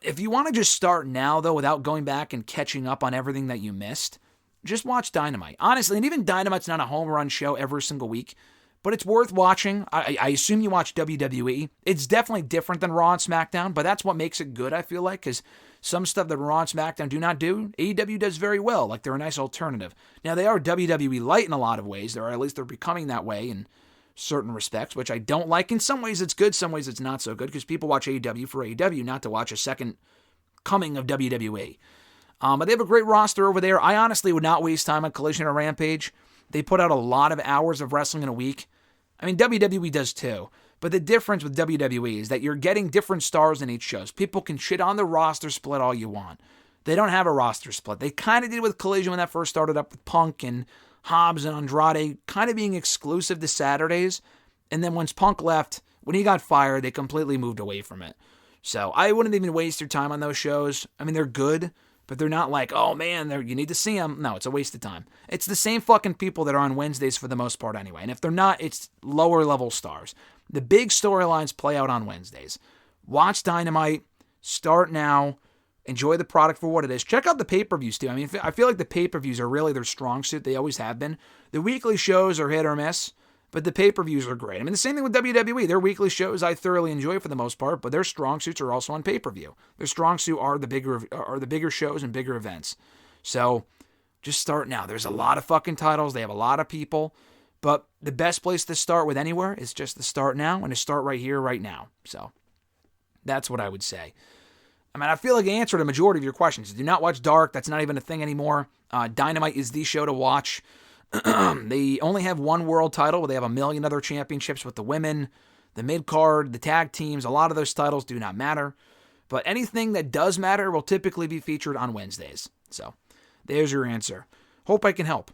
If you want to just start now, though, without going back and catching up on everything that you missed, just watch Dynamite. Honestly, and even Dynamite's not a home run show every single week, but it's worth watching. I assume you watch WWE. It's definitely different than Raw and SmackDown, but that's what makes it good, I feel like, because some stuff that Raw and SmackDown do not do, AEW does very well. Like, they're a nice alternative. Now, they are WWE light in a lot of ways, or at least they're becoming that way in certain respects, which I don't like. In some ways, it's good. Some ways, it's not so good, because people watch AEW for AEW, not to watch a second coming of WWE. But they have a great roster over there. I honestly would not waste time on Collision or Rampage. They put out a lot of hours of wrestling in a week. I mean, WWE does too. But the difference with WWE is that you're getting different stars in each show. People can shit on the roster split all you want. They don't have a roster split. They kind of did with Collision when that first started up with Punk and Hobbs and Andrade kind of being exclusive to Saturdays. And then once Punk left, when he got fired, they completely moved away from it. So I wouldn't even waste your time on those shows. I mean, they're good, but they're not like, oh man, you need to see them. No, it's a waste of time. It's the same fucking people that are on Wednesdays for the most part anyway. And if they're not, it's lower level stars. The big storylines play out on Wednesdays. Watch Dynamite. Start now. Enjoy the product for what it is. Check out the pay-per-views too. I mean, I feel like the pay-per-views are really their strong suit. They always have been. The weekly shows are hit or miss, but the pay-per-views are great. I mean, the same thing with WWE. Their weekly shows I thoroughly enjoy for the most part, but their strong suits are also on pay-per-view. Their strong suit are the bigger shows and bigger events. So just start now. There's a lot of fucking titles. They have a lot of people. But the best place to start with anywhere is just to start now and to start right here, right now. So that's what I would say. I mean, I feel like I answered a majority of your questions. Do not watch Dark. That's not even a thing anymore. Dynamite is the show to watch. They only have one world title. They have a million other championships with the women, the mid-card, the tag teams. A lot of those titles do not matter. But anything that does matter will typically be featured on Wednesdays. So there's your answer. Hope I can help.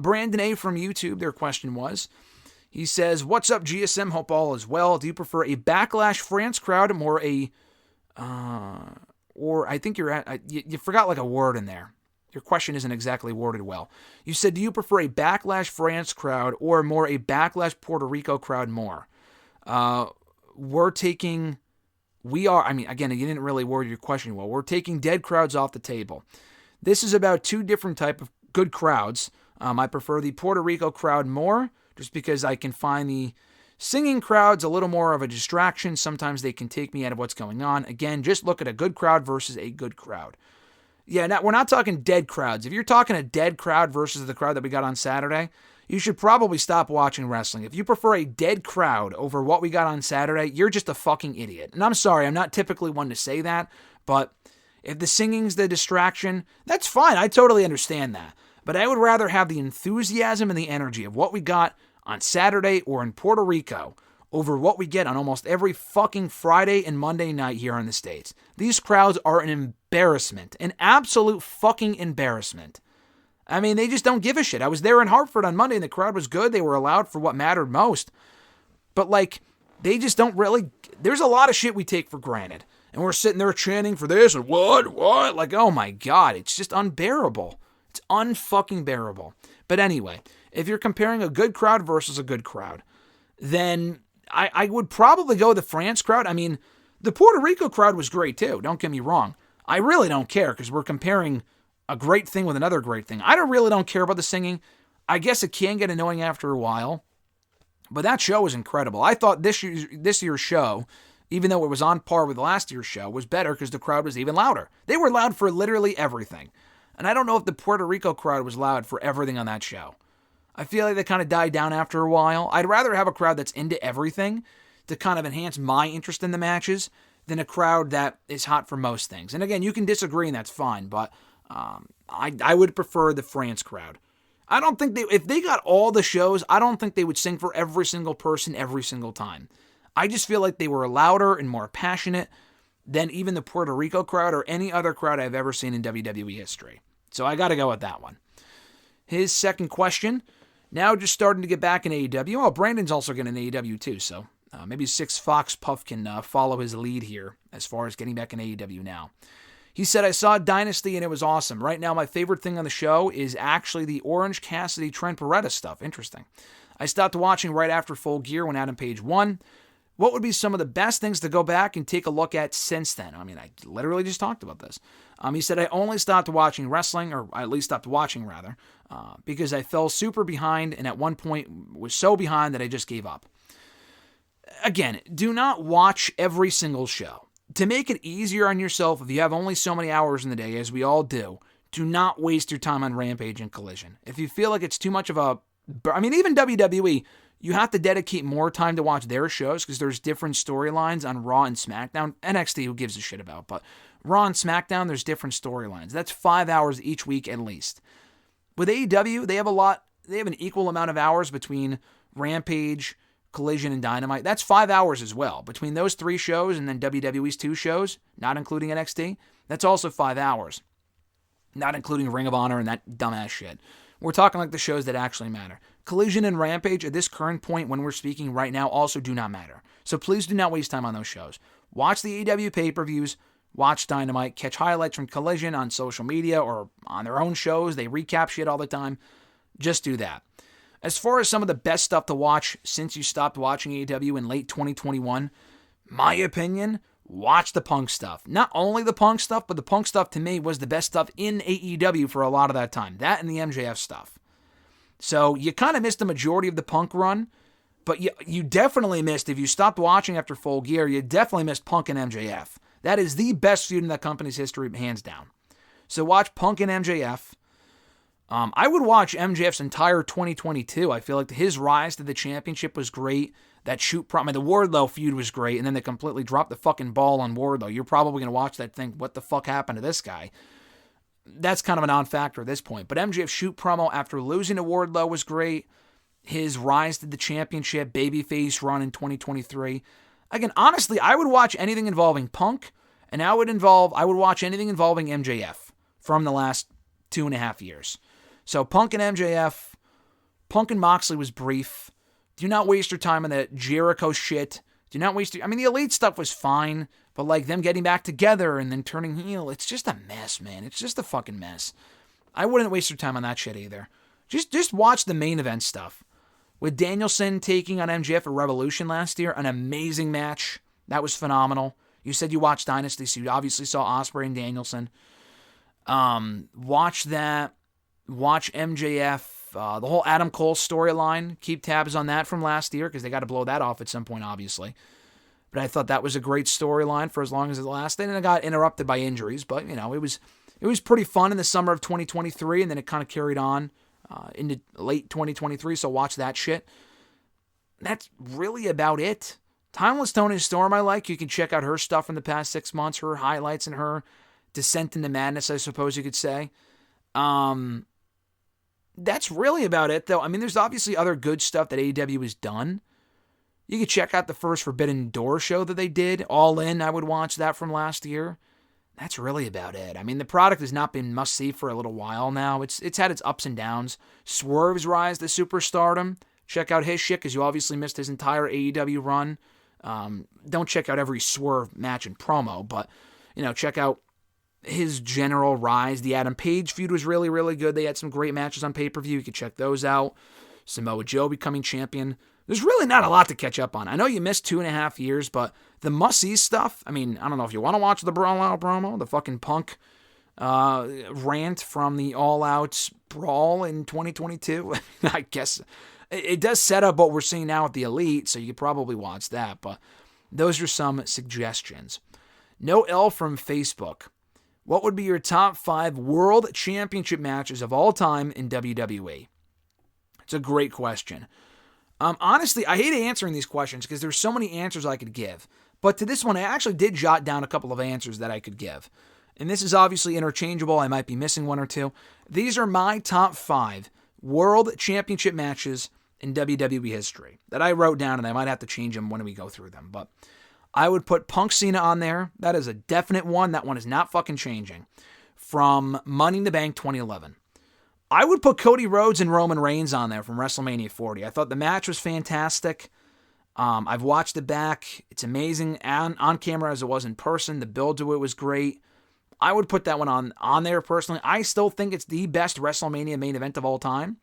Brandon A. from YouTube, their question was, he says, what's up, GSM? Hope all is well. Do you prefer a Backlash France crowd or I think you forgot like a word in there. Your question isn't exactly worded well. You said, do you prefer a Backlash France crowd or more a Backlash Puerto Rico crowd more? Again, you didn't really word your question well. We're taking dead crowds off the table. This is about 2 different type of good crowds. I prefer the Puerto Rico crowd more just because I can find the Singing crowd's a little more of a distraction. Sometimes they can take me out of what's going on. Again, just look at a good crowd versus a good crowd. Yeah, we're not talking dead crowds. If you're talking a dead crowd versus the crowd that we got on Saturday, you should probably stop watching wrestling. If you prefer a dead crowd over what we got on Saturday, you're just a fucking idiot. And I'm sorry, I'm not typically one to say that, but if the singing's the distraction, that's fine. I totally understand that. But I would rather have the enthusiasm and the energy of what we got on Saturday or in Puerto Rico over what we get on almost every fucking Friday and Monday night here in the States. These crowds are an embarrassment, an absolute fucking embarrassment. I mean, they just don't give a shit. I was there in Hartford on Monday and the crowd was good. They were loud for what mattered most. But they just don't really, there's a lot of shit we take for granted. And we're sitting there chanting for this and what? Oh my God, it's just unbearable. It's unfucking bearable. But anyway, if you're comparing a good crowd versus a good crowd, then I would probably go the France crowd. I mean, the Puerto Rico crowd was great too. Don't get me wrong. I really don't care because we're comparing a great thing with another great thing. I really don't care about the singing. I guess it can get annoying after a while. But that show was incredible. I thought this year's show, even though it was on par with last year's show, was better because the crowd was even louder. They were loud for literally everything. And I don't know if the Puerto Rico crowd was loud for everything on that show. I feel like they kind of died down after a while. I'd rather have a crowd that's into everything to kind of enhance my interest in the matches than a crowd that is hot for most things. And again, you can disagree and that's fine, but I would prefer the France crowd. I don't think if they got all the shows, I don't think they would sing for every single person every single time. I just feel like they were louder and more passionate than even the Puerto Rico crowd or any other crowd I've ever seen in WWE history. So I got to go with that one. His second question, now just starting to get back in AEW. Oh, Brandon's also getting an AEW too, so maybe Six Fox Puff can follow his lead here as far as getting back in AEW now. He said, I saw Dynasty and it was awesome. Right now, my favorite thing on the show is actually the Orange Cassidy Trent Beretta stuff. Interesting. I stopped watching right after Full Gear when Adam Page won. What would be some of the best things to go back and take a look at since then? I mean, I literally just talked about this. He said, I only stopped watching wrestling, or I at least stopped watching, rather, because I fell super behind and at one point was so behind that I just gave up. Again, do not watch every single show. To make it easier on yourself, if you have only so many hours in the day, as we all do not waste your time on Rampage and Collision. If you feel like it's too much of a... I mean, even WWE... You have to dedicate more time to watch their shows because there's different storylines on Raw and SmackDown. NXT, who gives a shit about, but Raw and SmackDown, there's different storylines. That's 5 hours each week at least. With AEW, they have an equal amount of hours between Rampage, Collision, and Dynamite. That's 5 hours as well. Between those 3 shows and then WWE's 2 shows, not including NXT, that's also 5 hours. Not including Ring of Honor and that dumbass shit. We're talking like the shows that actually matter. Collision and Rampage at this current point when we're speaking right now also do not matter. So please do not waste time on those shows. Watch the AEW pay-per-views, watch Dynamite, catch highlights from Collision on social media or on their own shows. They recap shit all the time. Just do that. As far as some of the best stuff to watch since you stopped watching AEW in late 2021, my opinion, watch the Punk stuff. Not only the Punk stuff, but the Punk stuff to me was the best stuff in AEW for a lot of that time. That and the MJF stuff. So you kind of missed the majority of the Punk run, but you definitely missed, if you stopped watching after Full Gear, you definitely missed Punk and MJF. That is the best feud in that company's history, hands down. So watch Punk and MJF. I would watch MJF's entire 2022. I feel like his rise to the championship was great. That the Wardlow feud was great, and then they completely dropped the fucking ball on Wardlow. You're probably going to watch that thing, what the fuck happened to this guy? That's kind of a non-factor at this point. But MJF's shoot promo after losing to Wardlow was great. His rise to the championship, babyface run in 2023. Again, honestly, I would watch anything involving Punk, and I would watch anything involving MJF from the last 2.5 years. So Punk and MJF, Punk and Moxley was brief. Do not waste your time on that Jericho shit. Do not waste your... I mean, the Elite stuff was fine, but like them getting back together and then turning heel, it's just a mess, man. It's just a fucking mess. I wouldn't waste your time on that shit either. Just watch the main event stuff. With Danielson taking on MJF at Revolution last year, an amazing match. That was phenomenal. You said you watched Dynasty, so you obviously saw Ospreay and Danielson. Watch that. Watch MJF The whole Adam Cole storyline, keep tabs on that from last year because they got to blow that off at some point, obviously. But I thought that was a great storyline for as long as it lasted, and it got interrupted by injuries. But it was pretty fun in the summer of 2023, and then it kind of carried on into late 2023. So watch that shit. That's really about it. Timeless Tony Storm I like. You can check out her stuff from the past 6 months, her highlights and her descent into madness, I suppose you could say. That's really about it, though. I mean, there's obviously other good stuff that AEW has done. You could check out the first Forbidden Door show that they did. All In, I would watch that from last year. That's really about it. I mean, the product has not been must-see for a little while now. It's had its ups and downs. Swerve's rise to superstardom. Check out his shit, because you obviously missed his entire AEW run. Don't check out every Swerve match and promo, but, check out his general rise. The Adam Page feud was really, really good. They had some great matches on pay-per-view. You can check those out. Samoa Joe becoming champion. There's really not a lot to catch up on. I know you missed 2.5 years, but the must-see stuff, I mean, I don't know if you want to watch the Brawl Out promo, the fucking Punk rant from the All Out Brawl in 2022. I guess it does set up what we're seeing now at the Elite, so you could probably watch that, but those are some suggestions. No L from Facebook. What would be your top 5 World Championship matches of all time in WWE? It's a great question. Honestly, I hate answering these questions because there's so many answers I could give. But to this one, I actually did jot down a couple of answers that I could give. And this is obviously interchangeable. I might be missing one or two. These are my top 5 World Championship matches in WWE history that I wrote down, and I might have to change them when we go through them. But I would put Punk Cena on there. That is a definite one. That one is not fucking changing. From Money in the Bank 2011. I would put Cody Rhodes and Roman Reigns on there from WrestleMania 40. I thought the match was fantastic. I've watched it back. It's amazing on camera as it was in person. The build to it was great. I would put that one on there personally. I still think it's the best WrestleMania main event of all time.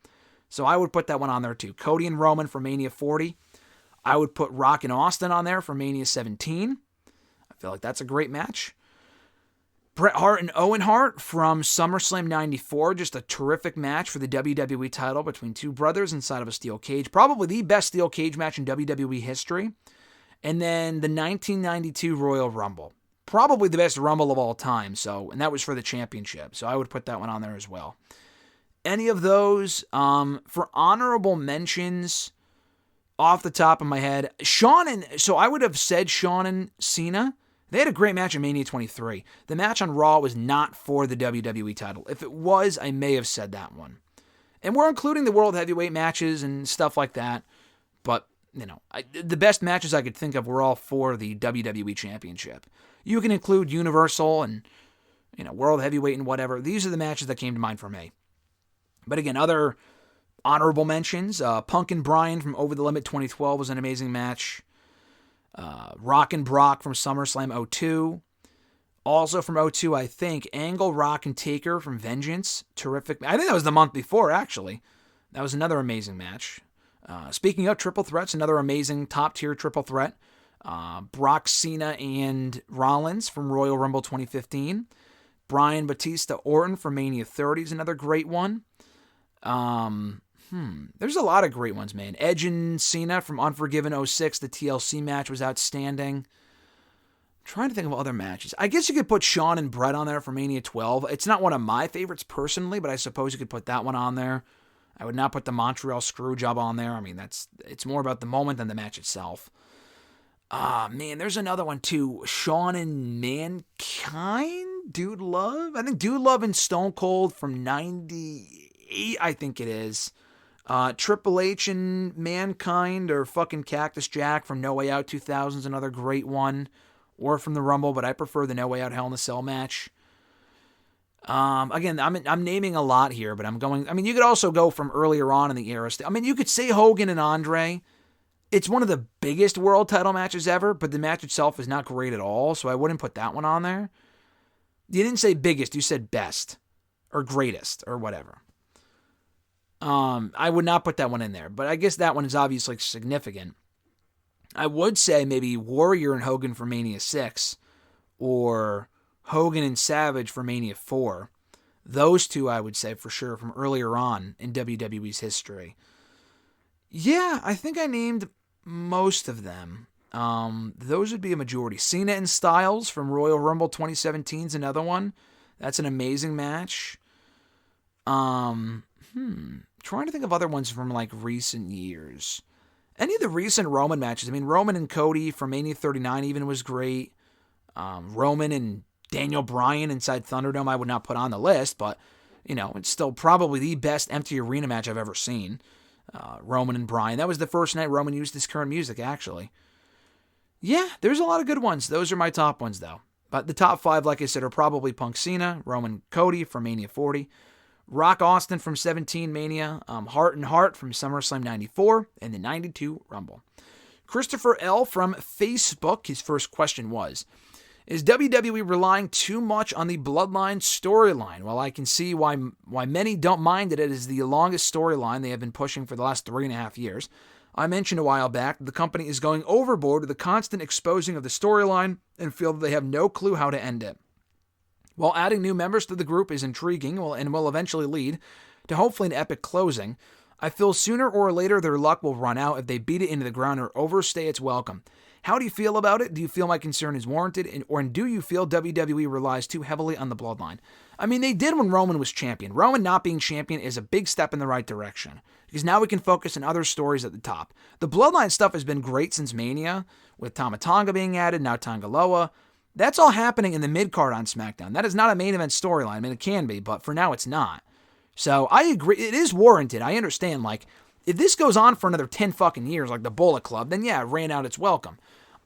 So I would put that one on there too. Cody and Roman for Mania 40. I would put Rock and Austin on there for Mania 17. I feel like that's a great match. Bret Hart and Owen Hart from SummerSlam 94. Just a terrific match for the WWE title between two brothers inside of a steel cage. Probably the best steel cage match in WWE history. And then the 1992 Royal Rumble. Probably the best Rumble of all time. And that was for the championship. So I would put that one on there as well. Any of those, for honorable mentions, off the top of my head, I would have said Shawn and Cena. They had a great match in Mania 23. The match on Raw was not for the WWE title. If it was, I may have said that one. And we're including the World Heavyweight matches and stuff like that. But, the best matches I could think of were all for the WWE Championship. You can include Universal and, World Heavyweight and whatever. These are the matches that came to mind for me. But again, other honorable mentions. Punk and Bryan from Over the Limit 2012 was an amazing match. Rock and Brock from SummerSlam 02. Also from 02, I think, Angle, Rock, and Taker from Vengeance. Terrific. I think that was the month before, actually. That was another amazing match. Speaking of triple threats, another amazing top-tier triple threat. Brock, Cena, and Rollins from Royal Rumble 2015. Bryan, Batista, Orton from Mania 30 is another great one. There's a lot of great ones, man. Edge and Cena from Unforgiven 06. The TLC match was outstanding. I'm trying to think of other matches. I guess you could put Shawn and Bret on there for Mania 12. It's not one of my favorites personally, but I suppose you could put that one on there. I would not put the Montreal Screwjob on there. I mean, it's more about the moment than the match itself. Man, there's another one too. Shawn and Mankind? Dude Love? I think Dude Love and Stone Cold from 98, I think it is. Triple H and Mankind or fucking Cactus Jack from No Way Out 2000 is another great one. Or from the Rumble, but I prefer the No Way Out Hell in a Cell match. Again, I'm naming a lot here, but you could also go from earlier on in the era. You could say Hogan and Andre. It's one of the biggest world title matches ever, but the match itself is not great at all, so I wouldn't put that one on there. You didn't say biggest, you said best. Or greatest, or whatever. I would not put that one in there, but I guess that one is obviously significant. I would say maybe Warrior and Hogan for Mania 6, or Hogan and Savage for Mania 4. Those two, I would say, for sure, from earlier on in WWE's history. Yeah, I think I named most of them. Those would be a majority. Cena and Styles from Royal Rumble 2017 is another one. That's an amazing match. Trying to think of other ones from like recent years. Any of the recent Roman matches. I mean, Roman and Cody from Mania 39 even was great. Roman and Daniel Bryan inside Thunderdome I would not put on the list, but, you know, it's still probably the best empty arena match I've ever seen. Roman and Bryan. That was the first night Roman used his current music, actually. Yeah, there's a lot of good ones. Those are my top ones, though. But the top 5, like I said, are probably Punk Cena, Roman Cody from Mania 40, Rock Austin from 17 Mania, Hart and Hart from SummerSlam 94, and the 92 Rumble. Christopher L. from Facebook, his first question was, is WWE relying too much on the Bloodline storyline? Well, I can see why many don't mind it. It is the longest storyline they have been pushing for the last 3.5 years. I mentioned a while back that the company is going overboard with the constant exposing of the storyline and feel that they have no clue how to end it. While adding new members to the group is intriguing and will eventually lead to hopefully an epic closing, I feel sooner or later their luck will run out if they beat it into the ground or overstay its welcome. How do you feel about it? Do you feel my concern is warranted? Or do you feel WWE relies too heavily on the Bloodline? I mean, they did when Roman was champion. Roman not being champion is a big step in the right direction, because now we can focus on other stories at the top. The Bloodline stuff has been great since Mania, with Tama Tonga being added, now Tangaloa. That's all happening in the mid-card on SmackDown. That is not a main event storyline. I mean, it can be, but for now it's not. So I agree. It is warranted. I understand, like, if this goes on for another 10 fucking years, like the Bullet Club, then yeah, it ran out its welcome.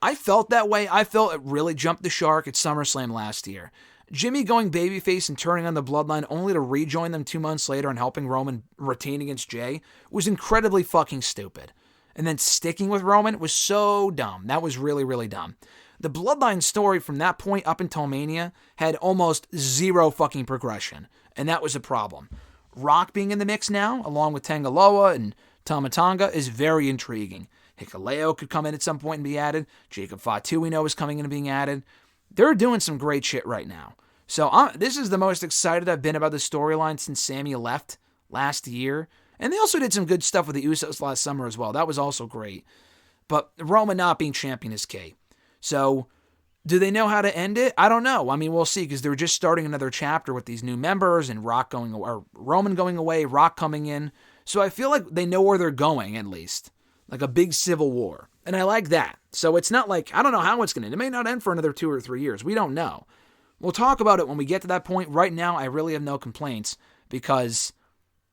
I felt that way. I felt it really jumped the shark at SummerSlam last year. Jimmy going babyface and turning on the Bloodline only to rejoin them 2 months later and helping Roman retain against Jay was incredibly fucking stupid. And then sticking with Roman was so dumb. That was really, really dumb. The Bloodline story from that point up until Mania had almost zero fucking progression, and that was a problem. Rock being in the mix now, along with Tangaloa and Tama Tonga, is very intriguing. Hikuleo could come in at some point and be added. Jacob Fatu we know is coming in and being added. They're doing some great shit right now. So this is the most excited I've been about the storyline since Sami left last year. And they also did some good stuff with the Usos last summer as well. That was also great. But Roman not being champion is key. So do they know how to end it? I don't know. I mean, we'll see, because they're just starting another chapter with these new members and Roman going away, Rock coming in. So I feel like they know where they're going, at least. Like a big civil war. And I like that. So it's not like, I don't know how it's going to end. It may not end for another 2 or 3 years. We don't know. We'll talk about it when we get to that point. Right now, I really have no complaints because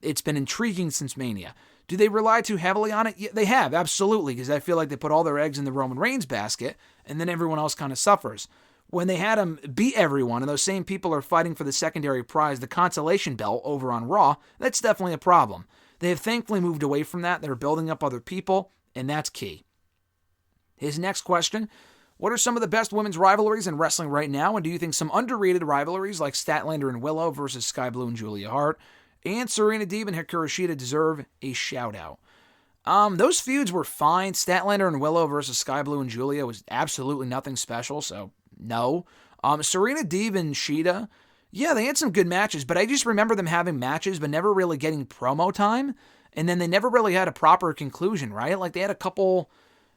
it's been intriguing since Mania. Do they rely too heavily on it? Yeah, they have, absolutely, because I feel like they put all their eggs in the Roman Reigns basket, and then everyone else kind of suffers. When they had him beat everyone, and those same people are fighting for the secondary prize, the consolation belt, over on Raw, that's definitely a problem. They have thankfully moved away from that. They're building up other people, and that's key. His next question, what are some of the best women's rivalries in wrestling right now, and do you think some underrated rivalries like Statlander and Willow versus Sky Blue and Julia Hart, and Serena Deeb and Hikaru Shida deserve a shout-out? Those feuds were fine. Statlander and Willow versus Sky Blue and Julia was absolutely nothing special, so no. Serena Deeb and Shida, yeah, they had some good matches, but I just remember them having matches but never really getting promo time, and then they never really had a proper conclusion, right? Like, they had a couple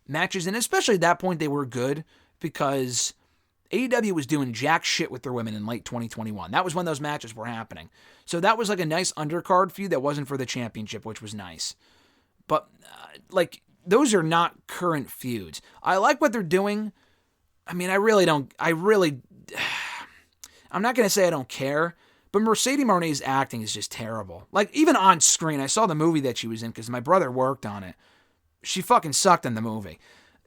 matches, and especially at that point they were good because AEW was doing jack shit with their women in late 2021. That was when those matches were happening. So that was like a nice undercard feud that wasn't for the championship, which was nice. But, those are not current feuds. I like what they're doing. I mean, I'm not going to say I don't care, but Mercedes Moné's acting is just terrible. Like, even on screen, I saw the movie that she was in because my brother worked on it. She fucking sucked in the movie.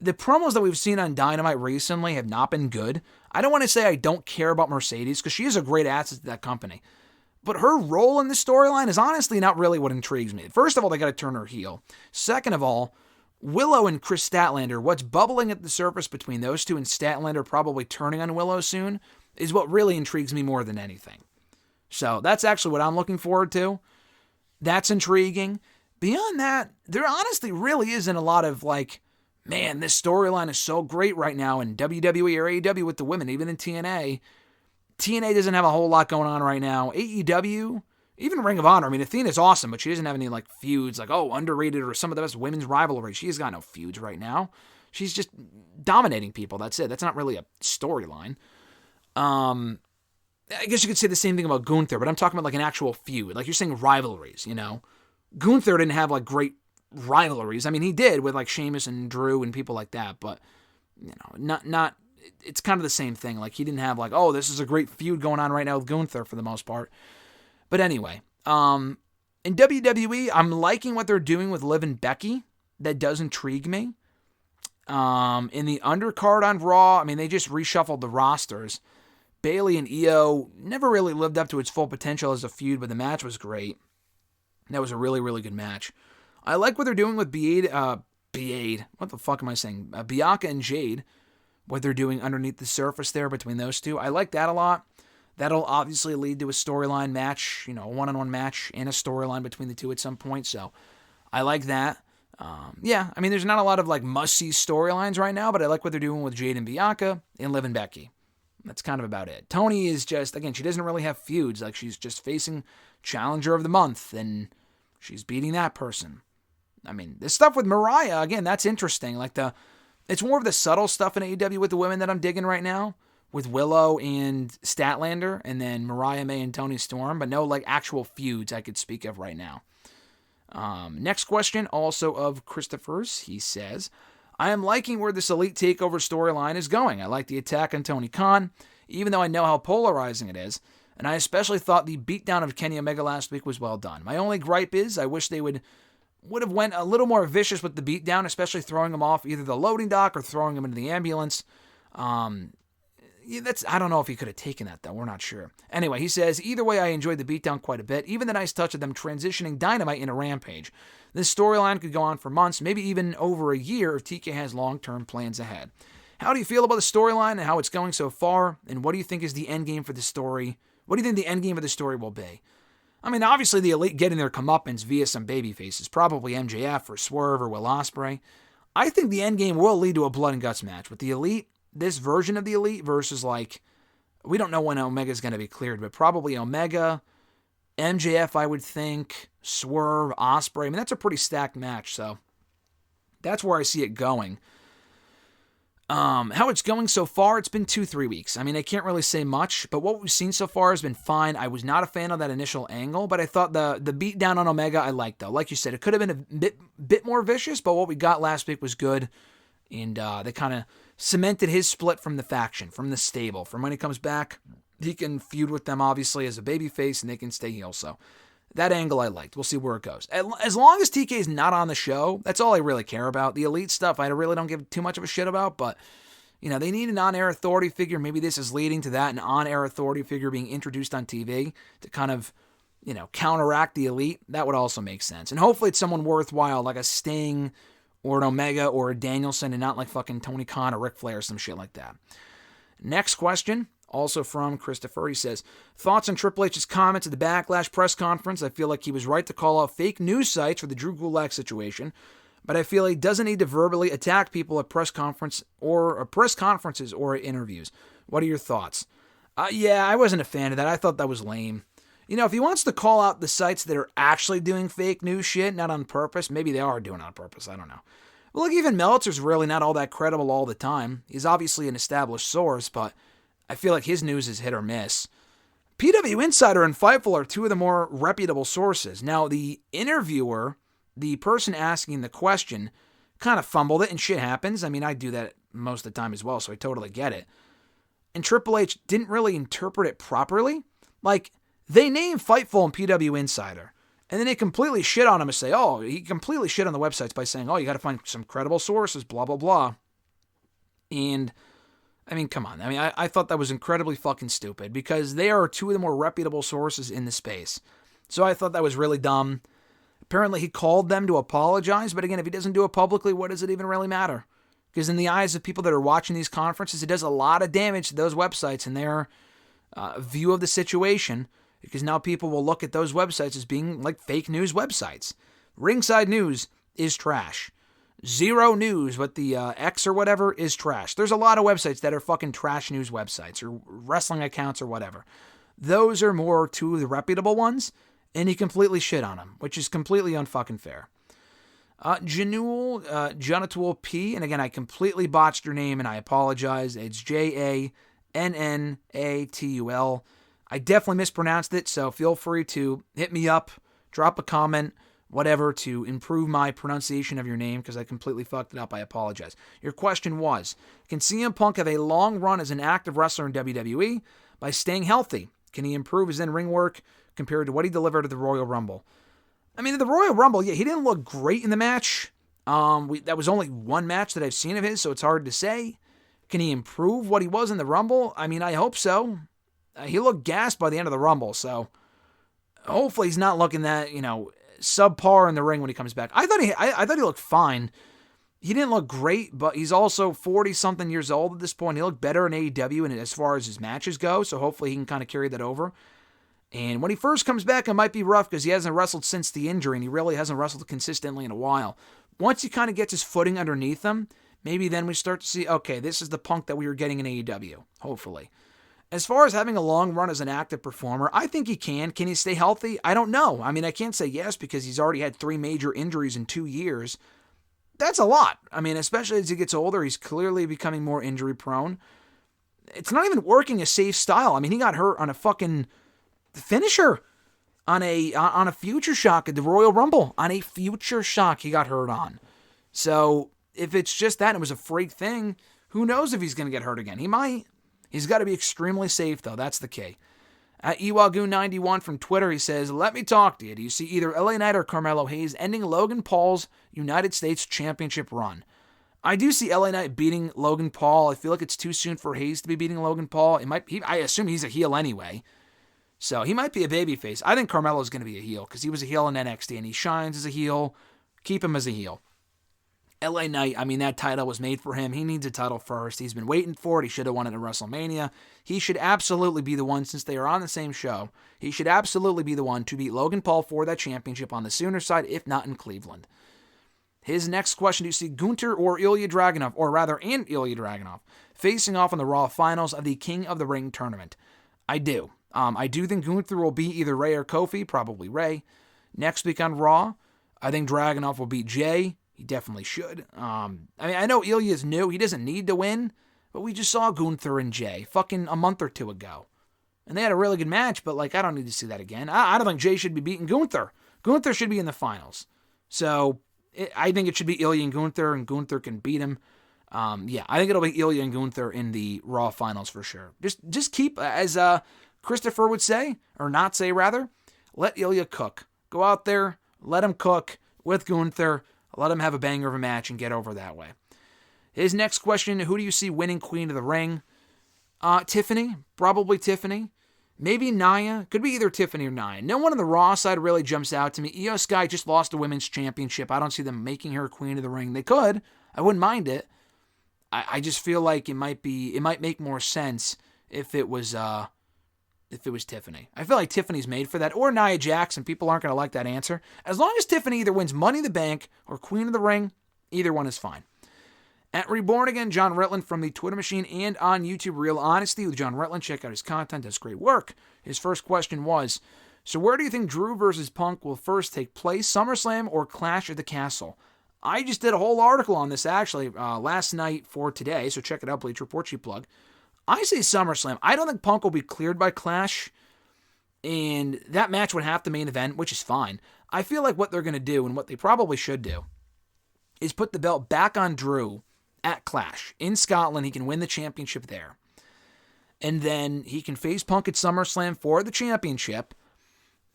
The promos that we've seen on Dynamite recently have not been good. I don't want to say I don't care about Mercedes, because she is a great asset to that company. But her role in the storyline is honestly not really what intrigues me. First of all, they got to turn her heel. Second of all, Willow and Chris Statlander, what's bubbling at the surface between those two and Statlander probably turning on Willow soon, is what really intrigues me more than anything. So that's actually what I'm looking forward to. That's intriguing. Beyond that, there honestly really isn't a lot of man, this storyline is so great right now in WWE or AEW with the women, even in TNA. TNA doesn't have a whole lot going on right now. AEW, even Ring of Honor. I mean, Athena's awesome, but she doesn't have any like feuds, like, oh, underrated or some of the best women's rivalry. She has got no feuds right now. She's just dominating people. That's it. That's not really a storyline. I guess you could say the same thing about Gunther, but I'm talking about like an actual feud. Like you're saying rivalries, you know? Gunther didn't have like great rivalries. I mean, he did with like Sheamus and Drew and people like that, but you know, not. It's kind of the same thing. Like he didn't have like, oh, this is a great feud going on right now with Gunther for the most part. But anyway, in WWE, I'm liking what they're doing with Liv and Becky. That does intrigue me. In the undercard on Raw, I mean, they just reshuffled the rosters. Bayley and Io never really lived up to its full potential as a feud, but the match was great. That was a really, really good match. I like what they're doing with Bianca and Jade. What they're doing underneath the surface there between those two. I like that a lot. That'll obviously lead to a storyline match, you know, a one-on-one match and a storyline between the two at some point. So I like that. Yeah, I mean, there's not a lot of like must-see storylines right now, but I like what they're doing with Jade and Bianca and Liv and Becky. That's kind of about it. Tony is just, again, she doesn't really have feuds. Like, she's just facing Challenger of the Month, and she's beating that person. I mean, this stuff with Mariah, again, that's interesting. Like, it's more of the subtle stuff in AEW with the women that I'm digging right now, with Willow and Statlander, and then Mariah May and Toni Storm, but no, like, actual feuds I could speak of right now. Next question, also of Christopher's. He says, I am liking where this Elite Takeover storyline is going. I like the attack on Tony Khan, even though I know how polarizing it is, and I especially thought the beatdown of Kenny Omega last week was well done. My only gripe is I wish they would have went a little more vicious with the beatdown, especially throwing him off either the loading dock or throwing him into the ambulance. I don't know if he could have taken that, though. We're not sure. Anyway, he says, either way, I enjoyed the beatdown quite a bit. Even the nice touch of them transitioning Dynamite into Rampage. This storyline could go on for months, maybe even over a year if TK has long-term plans ahead. How do you feel about the storyline and how it's going so far? And what do you think is the end game for the story? What do you think the end game of the story will be? I mean, obviously the Elite getting their comeuppance via some baby faces, probably MJF or Swerve or Will Ospreay. I think the end game will lead to a blood and guts match with the Elite, this version of the Elite versus like, we don't know when Omega's going to be cleared, but probably Omega, MJF, I would think, Swerve, Ospreay. I mean, that's a pretty stacked match, so that's where I see it going. How it's going so far, it's been 2-3 weeks. I mean, I can't really say much, but what we've seen so far has been fine. I was not a fan of that initial angle, but I thought the beatdown on Omega I liked, though. Like you said, it could have been a bit more vicious, but what we got last week was good, and they kind of cemented his split from the faction, from the stable. From when he comes back, he can feud with them, obviously, as a babyface, and they can stay heel, so that angle I liked. We'll see where it goes. As long as TK is not on the show, that's all I really care about. The Elite stuff, I really don't give too much of a shit about, but, you know, they need an on-air authority figure. Maybe this is leading to that, an on-air authority figure being introduced on TV to kind of, you know, counteract the Elite. That would also make sense. And hopefully it's someone worthwhile, like a Sting or an Omega or a Danielson, and not like fucking Tony Khan or Ric Flair or some shit like that. Next question. Also from Christopher, he says, thoughts on Triple H's comments at the Backlash press conference. I feel like he was right to call out fake news sites for the Drew Gulak situation, but I feel he doesn't need to verbally attack people at press conferences or at interviews. What are your thoughts? Yeah, I wasn't a fan of that. I thought that was lame. You know, if he wants to call out the sites that are actually doing fake news shit, not on purpose, maybe they are doing it on purpose, I don't know. Well, look, even Meltzer's really not all that credible all the time. He's obviously an established source, but I feel like his news is hit or miss. PW Insider and Fightful are two of the more reputable sources. Now, the interviewer, the person asking the question, kind of fumbled it, and shit happens. I mean, I do that most of the time as well, so I totally get it. And Triple H didn't really interpret it properly. Like, they name Fightful and PW Insider, and then they completely shit on him and say, oh, he completely shit on the websites by saying, oh, you got to find some credible sources, blah, blah, blah. And I mean, come on. I mean, I thought that was incredibly fucking stupid because they are two of the more reputable sources in the space. So I thought that was really dumb. Apparently he called them to apologize, but again, if he doesn't do it publicly, what does it even really matter? Because in the eyes of people that are watching these conferences, it does a lot of damage to those websites and their view of the situation, because now people will look at those websites as being like fake news websites. Ringside News is trash. Zero news, but the X or whatever is trash. There's a lot of websites that are fucking trash news websites or wrestling accounts or whatever. Those are more to the reputable ones, and he completely shit on them, which is completely unfucking fair. Janatul P, and again, I completely botched your name, and I apologize. It's Jannatul. I definitely mispronounced it, so feel free to hit me up, drop a comment, whatever, to improve my pronunciation of your name, because I completely fucked it up. I apologize. Your question was, can CM Punk have a long run as an active wrestler in WWE by staying healthy? Can he improve his in-ring work compared to what he delivered at the Royal Rumble? I mean, the Royal Rumble, yeah, he didn't look great in the match. That was only one match that I've seen of his, so it's hard to say. Can he improve what he was in the Rumble? I mean, I hope so. He looked gassed by the end of the Rumble, so hopefully he's not looking that, subpar in the ring when he comes back. I thought he looked fine. He didn't look great, but he's also 40-something years old at this point. He looked better in AEW and as far as his matches go, so hopefully he can kind of carry that over. And when he first comes back, it might be rough because he hasn't wrestled since the injury, and he really hasn't wrestled consistently in a while. Once he kind of gets his footing underneath him, maybe then we start to see, okay, this is the Punk that we were getting in AEW, hopefully. As far as having a long run as an active performer, I think he can. Can he stay healthy? I don't know. I mean, I can't say yes because he's already had 3 major injuries in 2 years. That's a lot. I mean, especially as he gets older, he's clearly becoming more injury prone. It's not even working a safe style. I mean, he got hurt on a fucking finisher on a future shock at the Royal Rumble. On a future shock he got hurt on. So if it's just that, it was a freak thing, who knows if he's going to get hurt again. He might. He's got to be extremely safe, though. That's the key. At Iwagoon91 from Twitter, he says, let me talk to you. Do you see either LA Knight or Carmelo Hayes ending Logan Paul's United States Championship run? I do see LA Knight beating Logan Paul. I feel like it's too soon for Hayes to be beating Logan Paul. I assume he's a heel anyway. So he might be a babyface. I think Carmelo's going to be a heel because he was a heel in NXT and he shines as a heel. Keep him as a heel. LA Knight, I mean, that title was made for him. He needs a title first. He's been waiting for it. He should have won it at WrestleMania. He should absolutely be the one, since they are on the same show, he should absolutely be the one to beat Logan Paul for that championship on the Sooner side, if not in Cleveland. His next question, do you see Gunther or Ilya Dragunov, and Ilya Dragunov, facing off in the Raw finals of the King of the Ring tournament? I do. I do think Gunther will beat either Ray or Kofi, probably Ray. Next week on Raw, I think Dragunov will beat Jay. He definitely should. I know Ilya's new. He doesn't need to win, but we just saw Gunther and Jay fucking a month or 2 ago. And they had a really good match, but I don't need to see that again. I don't think Jay should be beating Gunther. Gunther should be in the finals. So I think it should be Ilya and Gunther can beat him. I think it'll be Ilya and Gunther in the Raw finals for sure. Just keep, as Christopher would say, or not say rather, let Ilya cook. Go out there, let him cook with Gunther. Let him have a banger of a match and get over that way. His next question, who do you see winning Queen of the Ring? Tiffany. Probably Tiffany. Maybe Nia. Could be either Tiffany or Nia. No one on the Raw side really jumps out to me. Io Sky just lost the Women's Championship. I don't see them making her Queen of the Ring. They could. I wouldn't mind it. I just feel like it might make more sense if it was Tiffany. I feel like Tiffany's made for that. Or Nia Jax, and people aren't going to like that answer. As long as Tiffany either wins Money in the Bank or Queen of the Ring, either one is fine. At Reborn Again, John Ritland from the Twitter machine and on YouTube, Real Honesty with John Ritland. Check out his content. Does great work. His first question was, so where do you think Drew versus Punk will first take place? SummerSlam or Clash at the Castle? I just did a whole article on this, actually, last night for today, so check it out, Bleacher Report, cheap plug. I say SummerSlam. I don't think Punk will be cleared by Clash, and that match would have to main event, which is fine. I feel like what they're going to do, and what they probably should do, is put the belt back on Drew at Clash. In Scotland, he can win the championship there. And then he can face Punk at SummerSlam for the championship,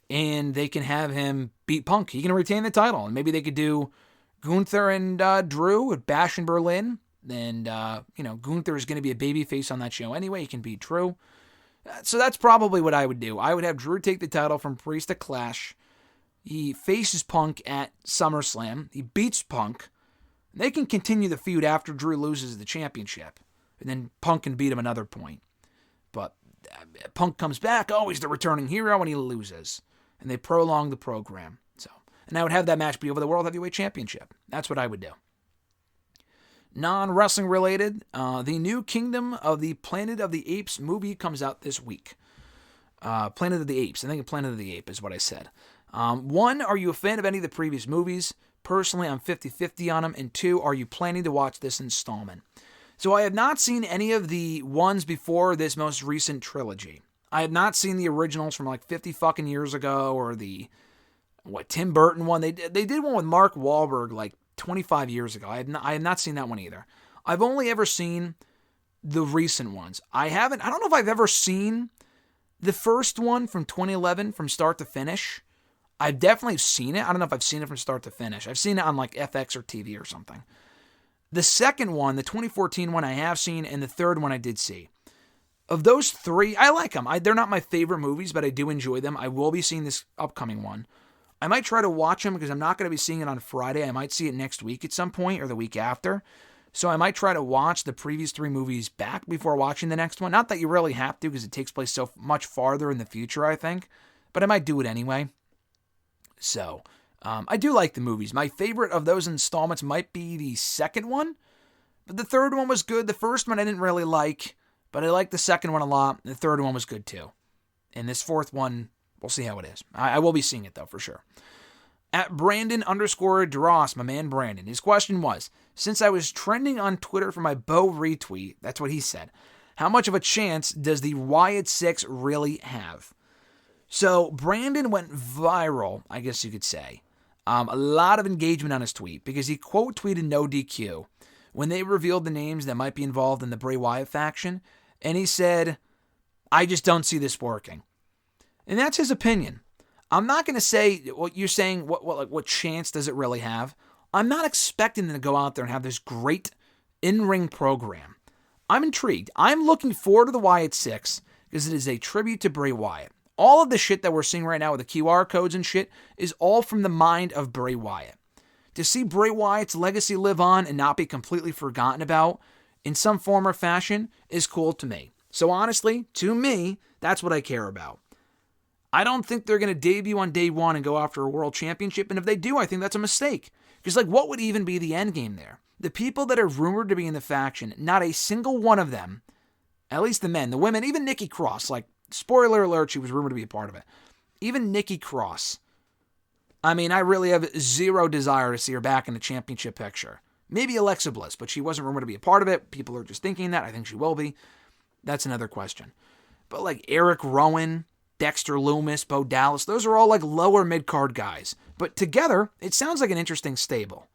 and they can have him beat Punk. He can retain the title, and maybe they could do Gunther and Drew at Bash in Berlin. And, Gunther is going to be a babyface on that show anyway. He can beat Drew. So that's probably what I would do. I would have Drew take the title from Priest at Clash. He faces Punk at SummerSlam. He beats Punk. They can continue the feud after Drew loses the championship. And then Punk can beat him another point. But Punk comes back, always the returning hero, and he loses. And they prolong the program. And I would have that match be over the World Heavyweight Championship. That's what I would do. Non-wrestling related, the new Kingdom of the Planet of the Apes movie comes out this week. Planet of the Apes. I think Planet of the Ape is what I said. One, are you a fan of any of the previous movies? Personally, I'm 50-50 on them. And two, are you planning to watch this installment? So I have not seen any of the ones before this most recent trilogy. I have not seen the originals from like 50 fucking years ago, or the, Tim Burton one. They did one with Mark Wahlberg like 25 years ago. I have not seen that one either. I've only ever seen the recent ones. I don't know if I've ever seen the first one from 2011 from start to finish. I've definitely seen it. I don't know if I've seen it from start to finish. I've seen it on like FX or TV or something. The second one, the 2014 one, I have seen, and the third one I did see. Of those three, I like them. They're not my favorite movies, but I do enjoy them. I will be seeing this upcoming one. I might try to watch them because I'm not going to be seeing it on Friday. I might see it next week at some point or the week after. So I might try to watch the previous three movies back before watching the next one. Not that you really have to because it takes place so much farther in the future, I think. But I might do it anyway. So, I do like the movies. My favorite of those installments might be the second one. But the third one was good. The first one I didn't really like. But I liked the second one a lot. The third one was good too. And this fourth one, we'll see how it is. I will be seeing it though, for sure. At Brandon_Dross, my man Brandon. His question was, since I was trending on Twitter for my Bo retweet, that's what he said, how much of a chance does the Wyatt 6 really have? So Brandon went viral, I guess you could say. A lot of engagement on his tweet because he quote tweeted No DQ when they revealed the names that might be involved in the Bray Wyatt faction. And he said, I just don't see this working. And that's his opinion. I'm not going to say what you're saying, what chance does it really have? I'm not expecting them to go out there and have this great in-ring program. I'm intrigued. I'm looking forward to the Wyatt 6 because it is a tribute to Bray Wyatt. All of the shit that we're seeing right now with the QR codes and shit is all from the mind of Bray Wyatt. To see Bray Wyatt's legacy live on and not be completely forgotten about in some form or fashion is cool to me. So honestly, to me, that's what I care about. I don't think they're going to debut on day one and go after a world championship. And if they do, I think that's a mistake. Because, what would even be the end game there? The people that are rumored to be in the faction, not a single one of them, at least the men, the women, even Nikki Cross, spoiler alert, she was rumored to be a part of it. Even Nikki Cross. I really have zero desire to see her back in the championship picture. Maybe Alexa Bliss, but she wasn't rumored to be a part of it. People are just thinking that. I think she will be. That's another question. But Eric Rowan, Dexter Lumis, Bo Dallas, those are all lower mid-card guys. But together, it sounds like an interesting stable.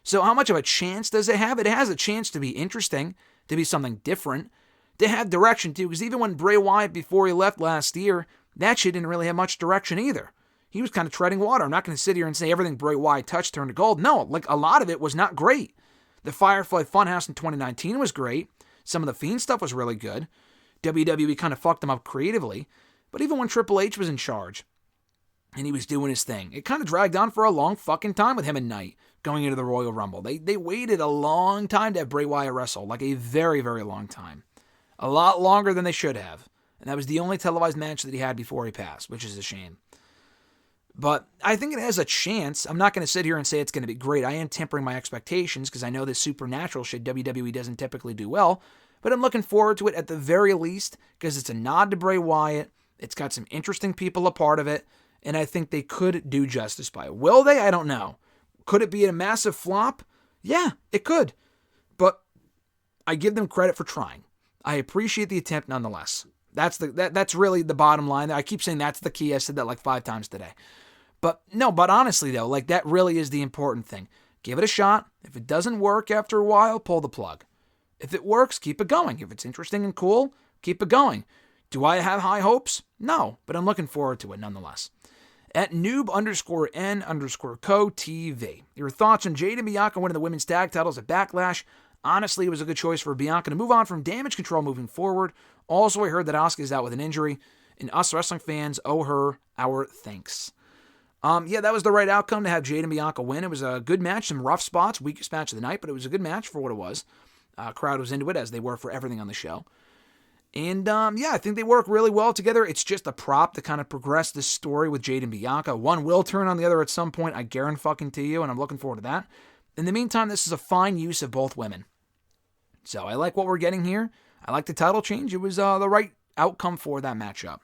So how much of a chance does it have? It has a chance to be interesting, to be something different, to have direction too, because even when Bray Wyatt, before he left last year, that shit didn't really have much direction either. He was kind of treading water. I'm not going to sit here and say everything Bray Wyatt touched turned to gold. No, a lot of it was not great. The Firefly Funhouse in 2019 was great. Some of the Fiend stuff was really good. WWE kind of fucked them up creatively. But even when Triple H was in charge and he was doing his thing, it kind of dragged on for a long fucking time with him and Knight going into the Royal Rumble. They waited a long time to have Bray Wyatt wrestle, a very, very long time. A lot longer than they should have. And that was the only televised match that he had before he passed, which is a shame. But I think it has a chance. I'm not going to sit here and say it's going to be great. I am tempering my expectations because I know this supernatural shit WWE doesn't typically do well. But I'm looking forward to it at the very least because it's a nod to Bray Wyatt. It's got some interesting people a part of it. And I think they could do justice by it. Will they? I don't know. Could it be a massive flop? Yeah, it could. But I give them credit for trying. I appreciate the attempt nonetheless. That's really the bottom line. I keep saying that's the key. I said that 5 times today. But honestly though, that really is the important thing. Give it a shot. If it doesn't work after a while, pull the plug. If it works, keep it going. If it's interesting and cool, keep it going. Do I have high hopes? No, but I'm looking forward to it nonetheless. At noob_n_co TV. Your thoughts on Jade and Bianca winning the women's tag titles at Backlash? Honestly, it was a good choice for Bianca to move on from Damage Control moving forward. Also, I heard that Asuka is out with an injury, and us wrestling fans owe her our thanks. That was the right outcome to have Jade and Bianca win. It was a good match, some rough spots, weakest match of the night, but it was a good match for what it was. Crowd was into it, as they were for everything on the show. And, I think they work really well together. It's just a prop to kind of progress this story with Jade and Bianca. One will turn on the other at some point, I guarantee you, and I'm looking forward to that. In the meantime, this is a fine use of both women. So I like what we're getting here. I like the title change. It was the right outcome for that matchup.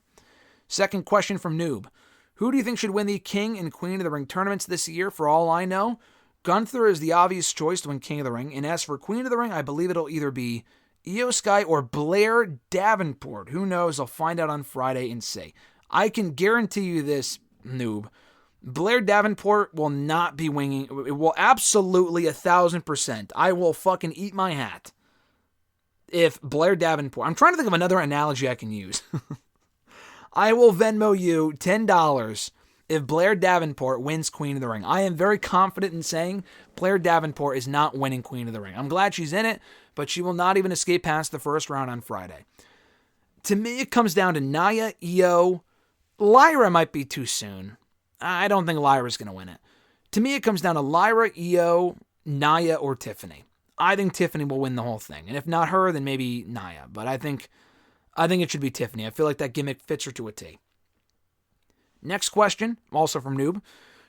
Second question from Noob. Who do you think should win the King and Queen of the Ring tournaments this year? For all I know, Gunther is the obvious choice to win King of the Ring. And as for Queen of the Ring, I believe it'll either be Io Sky or Blair Davenport. Who knows? I'll find out on Friday and see. I can guarantee you this, Noob. Blair Davenport will not be winging. It will absolutely 1,000%. I will fucking eat my hat if Blair Davenport... I'm trying to think of another analogy I can use. I will Venmo you $10 if Blair Davenport wins Queen of the Ring. I am very confident in saying Blair Davenport is not winning Queen of the Ring. I'm glad she's in it, but she will not even escape past the first round on Friday. To me, it comes down to Nia, Io. Lyra might be too soon. I don't think Lyra's going to win it. To me, it comes down to Lyra, Io, Nia, or Tiffany. I think Tiffany will win the whole thing. And if not her, then maybe Nia. But I think it should be Tiffany. I feel like that gimmick fits her to a T. Next question, also from Noob.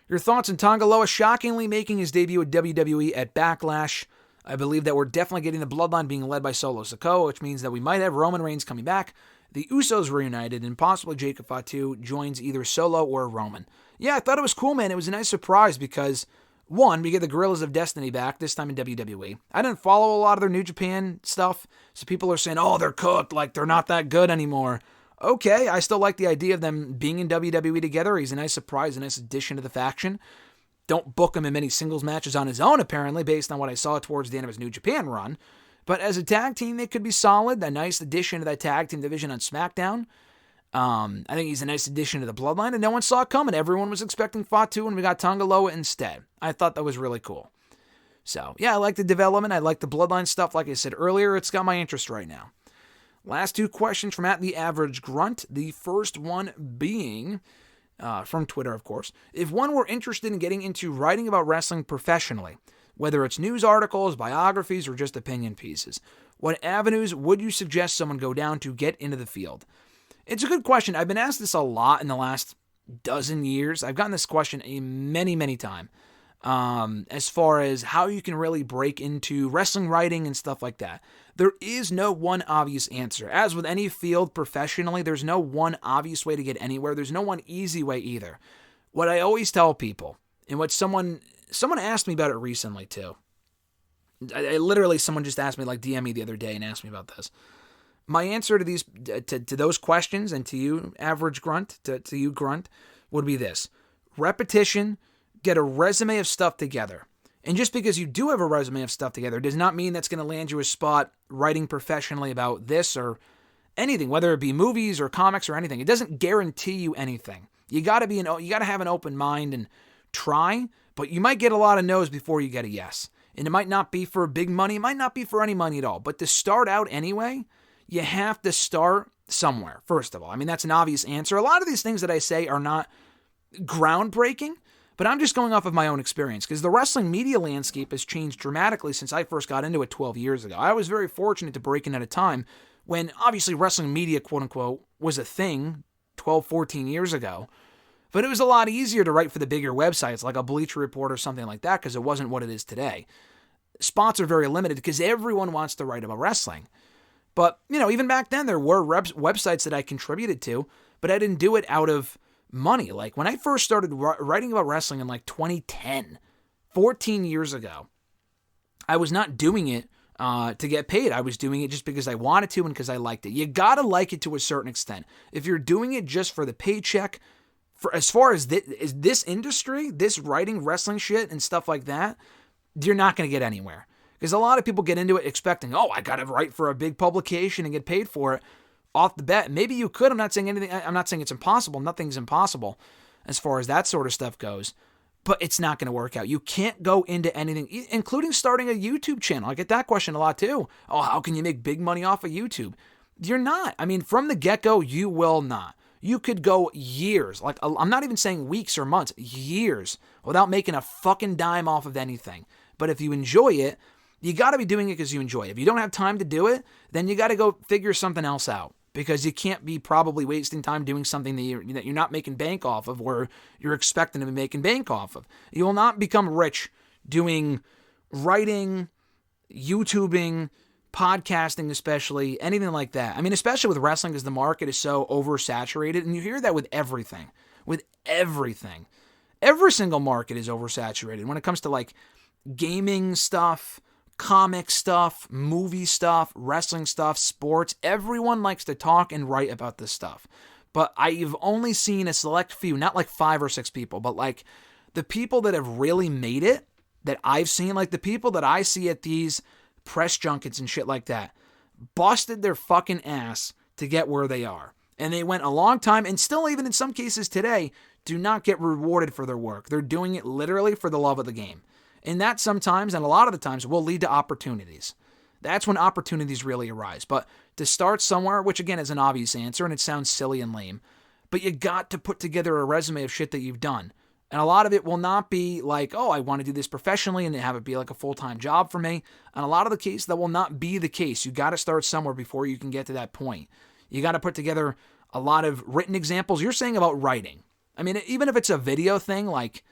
Your thoughts on Tonga Loa shockingly making his debut at WWE at Backlash? I believe that we're definitely getting the Bloodline being led by Solo Sikoa, which means that we might have Roman Reigns coming back, the Usos reunited, and possibly Jacob Fatu joins either Solo or Roman. Yeah, I thought it was cool, man. It was a nice surprise because, one, we get the Guerrillas of Destiny back, this time in WWE. I didn't follow a lot of their New Japan stuff, so people are saying, oh, they're cooked, like they're not that good anymore. Okay, I still like the idea of them being in WWE together. He's a nice surprise, a nice addition to the faction. Don't book him in many singles matches on his own, apparently, based on what I saw towards the end of his New Japan run. But as a tag team, they could be solid. A nice addition to that tag team division on SmackDown. I think he's a nice addition to the Bloodline, and no one saw it coming. Everyone was expecting Fatu, and we got Tonga Loa instead. I thought that was really cool. So, yeah, I like the development. I like the Bloodline stuff. Like I said earlier, it's got my interest right now. Last two questions from @TheAverageGrunt. The first one being, from Twitter, of course. If one were interested in getting into writing about wrestling professionally, whether it's news articles, biographies, or just opinion pieces, what avenues would you suggest someone go down to get into the field? It's a good question. I've been asked this a lot in the last dozen years. I've gotten this question many times. As far as how you can really break into wrestling writing and stuff like that. There is no one obvious answer. As with any field professionally, there's no one obvious way to get anywhere. There's no one easy way either. What I always tell people, and what someone asked me about it recently too. Literally, someone just asked me, like DM me the other day and asked me about this. My answer to these, to those questions, and to you, average grunt, to you grunt, would be this: repetition. Get a resume of stuff together. And just because you do have a resume of stuff together does not mean that's going to land you a spot writing professionally about this or anything, whether it be movies or comics or anything. It doesn't guarantee you anything. You got to have an open mind and try, but you might get a lot of no's before you get a yes. And it might not be for big money, it might not be for any money at all. But to start out anyway, you have to start somewhere, first of all. I mean, that's an obvious answer. A lot of these things that I say are not groundbreaking, but I'm just going off of my own experience because the wrestling media landscape has changed dramatically since I first got into it 12 years ago. I was very fortunate to break in at a time when obviously wrestling media, quote unquote, was a thing 12, 14 years ago. But it was a lot easier to write for the bigger websites like a Bleacher Report or something like that because it wasn't what it is today. Spots are very limited because everyone wants to write about wrestling. But, even back then there were websites that I contributed to, but I didn't do it out of money. Like when I first started writing about wrestling in like 2010, 14 years ago, I was not doing it to get paid. I was doing it just because I wanted to and because I liked it. You gotta like it to a certain extent. If you're doing it just for the paycheck, for as far as this industry, this writing wrestling shit and stuff like that, you're not going to get anywhere. Because a lot of people get into it expecting, I gotta write for a big publication and get paid for it. Off the bat, maybe you could. I'm not saying it's impossible. Nothing's impossible as far as that sort of stuff goes. But it's not going to work out. You can't go into anything, including starting a YouTube channel. I get that question a lot too. Oh, how can you make big money off of YouTube? You're not. I mean, from the get-go, you will not. You could go years, like I'm not even saying weeks or months, years, without making a fucking dime off of anything. But if you enjoy it, you got to be doing it because you enjoy it. If you don't have time to do it, then you got to go figure something else out. Because you can't be probably wasting time doing something that you're not making bank off of or you're expecting to be making bank off of. You will not become rich doing writing, YouTubing, podcasting especially, anything like that. I mean, especially with wrestling because the market is so oversaturated, and you hear that with everything. With everything. Every single market is oversaturated when it comes to like gaming stuff, comic stuff, movie stuff, wrestling stuff, sports. Everyone likes to talk and write about this stuff. But I've only seen a select few, not like 5 or 6 people, but like the people that have really made it that I've seen, like the people that I see at these press junkets and shit like that, busted their fucking ass to get where they are. And they went a long time, and still even in some cases today, do not get rewarded for their work. They're doing it literally for the love of the game. And that sometimes, and a lot of the times, will lead to opportunities. That's when opportunities really arise. But to start somewhere, which again is an obvious answer, and it sounds silly and lame, but you got to put together a resume of shit that you've done. And a lot of it will not be like, oh, I want to do this professionally and have it be like a full-time job for me. And a lot of the cases, that will not be the case. You got to start somewhere before you can get to that point. You got to put together a lot of written examples. You're saying about writing. I mean, even if it's a video thing, like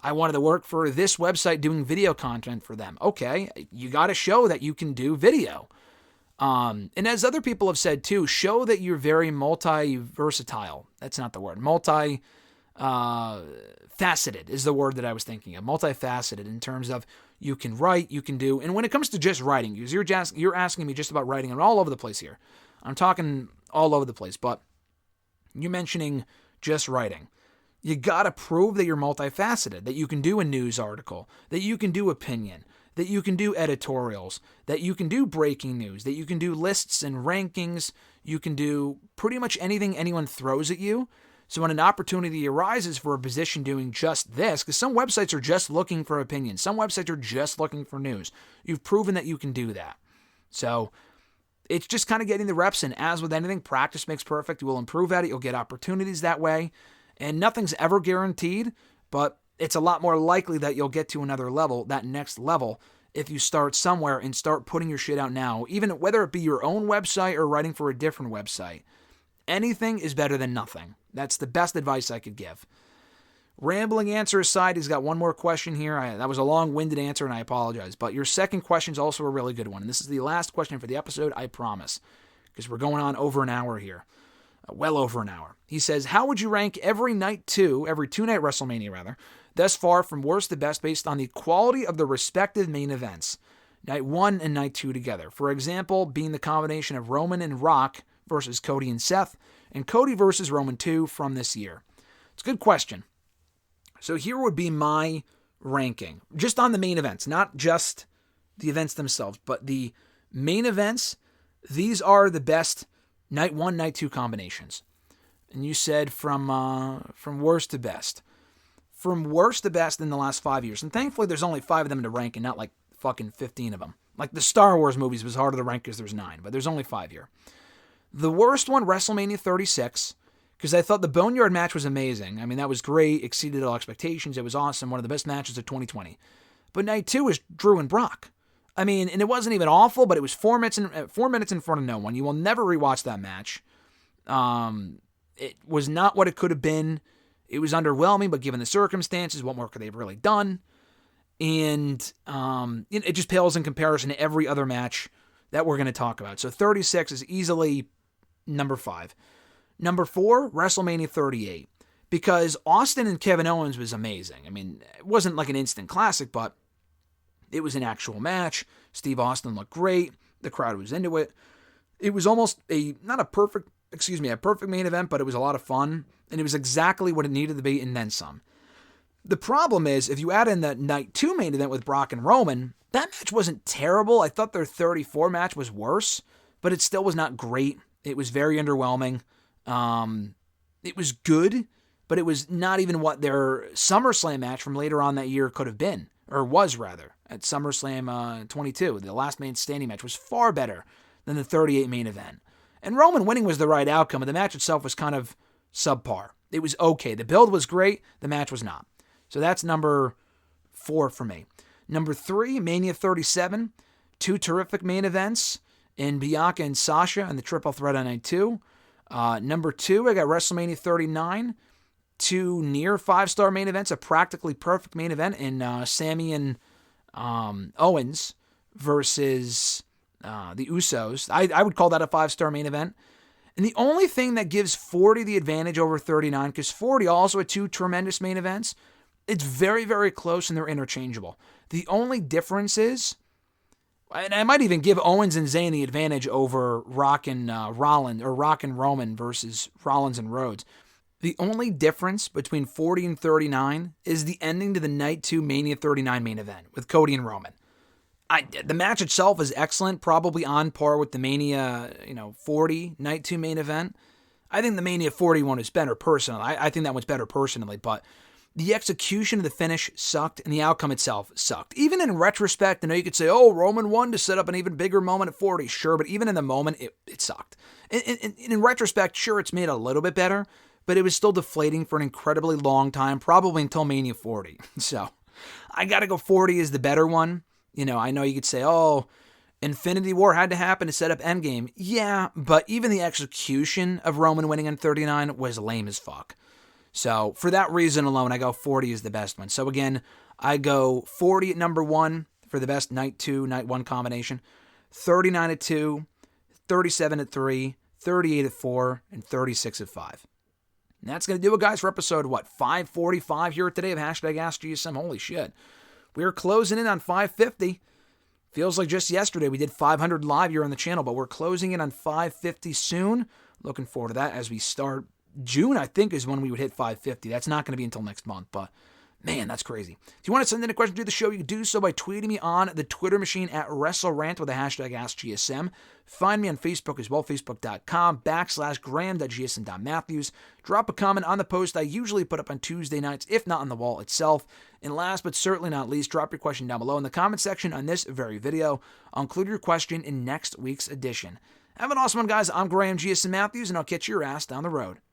I wanted to work for this website doing video content for them. Okay, you got to show that you can do video. And as other people have said too, show that you're very multi-versatile. That's not the word. Faceted is the word that I was thinking of. Multifaceted in terms of you can write, you can do. And when it comes to just writing, because you're asking me just about writing, and all over the place here. I'm talking all over the place, but you're mentioning just writing. You got to prove that you're multifaceted, that you can do a news article, that you can do opinion, that you can do editorials, that you can do breaking news, that you can do lists and rankings, you can do pretty much anything anyone throws at you. So when an opportunity arises for a position doing just this, because some websites are just looking for opinions, some websites are just looking for news, you've proven that you can do that. So it's just kind of getting the reps in. As with anything, practice makes perfect. You will improve at it. You'll get opportunities that way. And nothing's ever guaranteed, but it's a lot more likely that you'll get to another level, that next level, if you start somewhere and start putting your shit out now, even whether it be your own website or writing for a different website. Anything is better than nothing. That's the best advice I could give. Rambling answer aside, he's got one more question here. That was a long-winded answer, and I apologize. But your second question is also a really good one. And this is the last question for the episode, I promise. Because we're going on over an hour here. Well over an hour. He says, how would you rank every two-night WrestleMania, thus far from worst to best based on the quality of the respective main events? Night 1 and Night 2 together. For example, being the combination of Roman and Rock versus Cody and Seth, and Cody versus Roman 2 from this year. It's a good question. So here would be my ranking, just on the main events, not just the events themselves, but the main events. These are the best Night 1, Night 2 combinations. And you said from worst to best. From worst to best in the last 5 years. And thankfully there's only 5 of them to rank and not like fucking 15 of them. Like the Star Wars movies was harder to rank because there's 9, but there's only 5 here. The worst one, WrestleMania 36, because I thought the Boneyard match was amazing. I mean, that was great, exceeded all expectations. It was awesome, one of the best matches of 2020. But Night 2 is Drew and Brock. I mean, and it wasn't even awful, but it was 4 minutes in front of no one. You will never rewatch that match. It was not what it could have been. It was underwhelming, but given the circumstances, what more could they have really done? And it just pales in comparison to every other match that we're going to talk about. So 36 is easily number 5. Number 4, WrestleMania 38. Because Austin and Kevin Owens was amazing. I mean, it wasn't like an instant classic, but it was an actual match. Steve Austin looked great. The crowd was into it. It was almost a perfect main event, but it was a lot of fun. And it was exactly what it needed to be and then some. The problem is, if you add in the Night 2 main event with Brock and Roman, that match wasn't terrible. I thought their 34 match was worse, but it still was not great. It was very underwhelming. It was good, but it was not even what their SummerSlam match from later on that year could have been, or was rather, at SummerSlam 22. The last man standing match was far better than the 38 main event. And Roman winning was the right outcome, but the match itself was kind of subpar. It was okay. The build was great. The match was not. So that's number 4 for me. Number 3, Mania 37. 2 terrific main events in Bianca and Sasha and the triple threat on Night 2. Number 2, I got WrestleMania 39. 2 near 5-star main events, a practically perfect main event in Sami and Owens versus the Usos. I would call that a 5-star main event. And the only thing that gives 40 the advantage over 39, because 40 also had 2 tremendous main events, it's very, very close and they're interchangeable. The only difference is, and I might even give Owens and Zayn the advantage over Rock and Rollins, or Rock and Roman versus Rollins and Rhodes. The only difference between 40 and 39 is the ending to the Night 2 Mania 39 main event with Cody and Roman. The match itself is excellent, probably on par with the Mania 40 Night 2 main event. I think the Mania 40 one is better personally. I think that one's better personally, but the execution of the finish sucked, and the outcome itself sucked. Even in retrospect, I know you could say, oh, Roman won to set up an even bigger moment at 40. Sure, but even in the moment, it sucked. In retrospect, sure, it's made a little bit better, but it was still deflating for an incredibly long time, probably until Mania 40. So I got to go 40 is the better one. I know you could say, oh, Infinity War had to happen to set up Endgame. Yeah, but even the execution of Roman winning in 39 was lame as fuck. So for that reason alone, I go 40 is the best one. So again, I go 40 at number 1 for the best Night 2, Night 1 combination, 39 at 2, 37 at 3, 38 at 4, and 36 at 5. And that's going to do it, guys, for episode, 545 here today of #AskGSM. Holy shit. We're closing in on 550. Feels like just yesterday we did 500 live here on the channel, but we're closing in on 550 soon. Looking forward to that as we start. June, I think, is when we would hit 550. That's not going to be until next month, but man, that's crazy. If you want to send in a question to the show, you can do so by tweeting me on the Twitter machine at WrestleRant with the #AskGSM. Find me on Facebook as well, facebook.com/Graham.GSM.Matthews. Drop a comment on the post I usually put up on Tuesday nights, if not on the wall itself. And last but certainly not least, drop your question down below in the comment section on this very video. I'll include your question in next week's edition. Have an awesome one, guys. I'm Graham GSM Matthews, and I'll catch your ass down the road.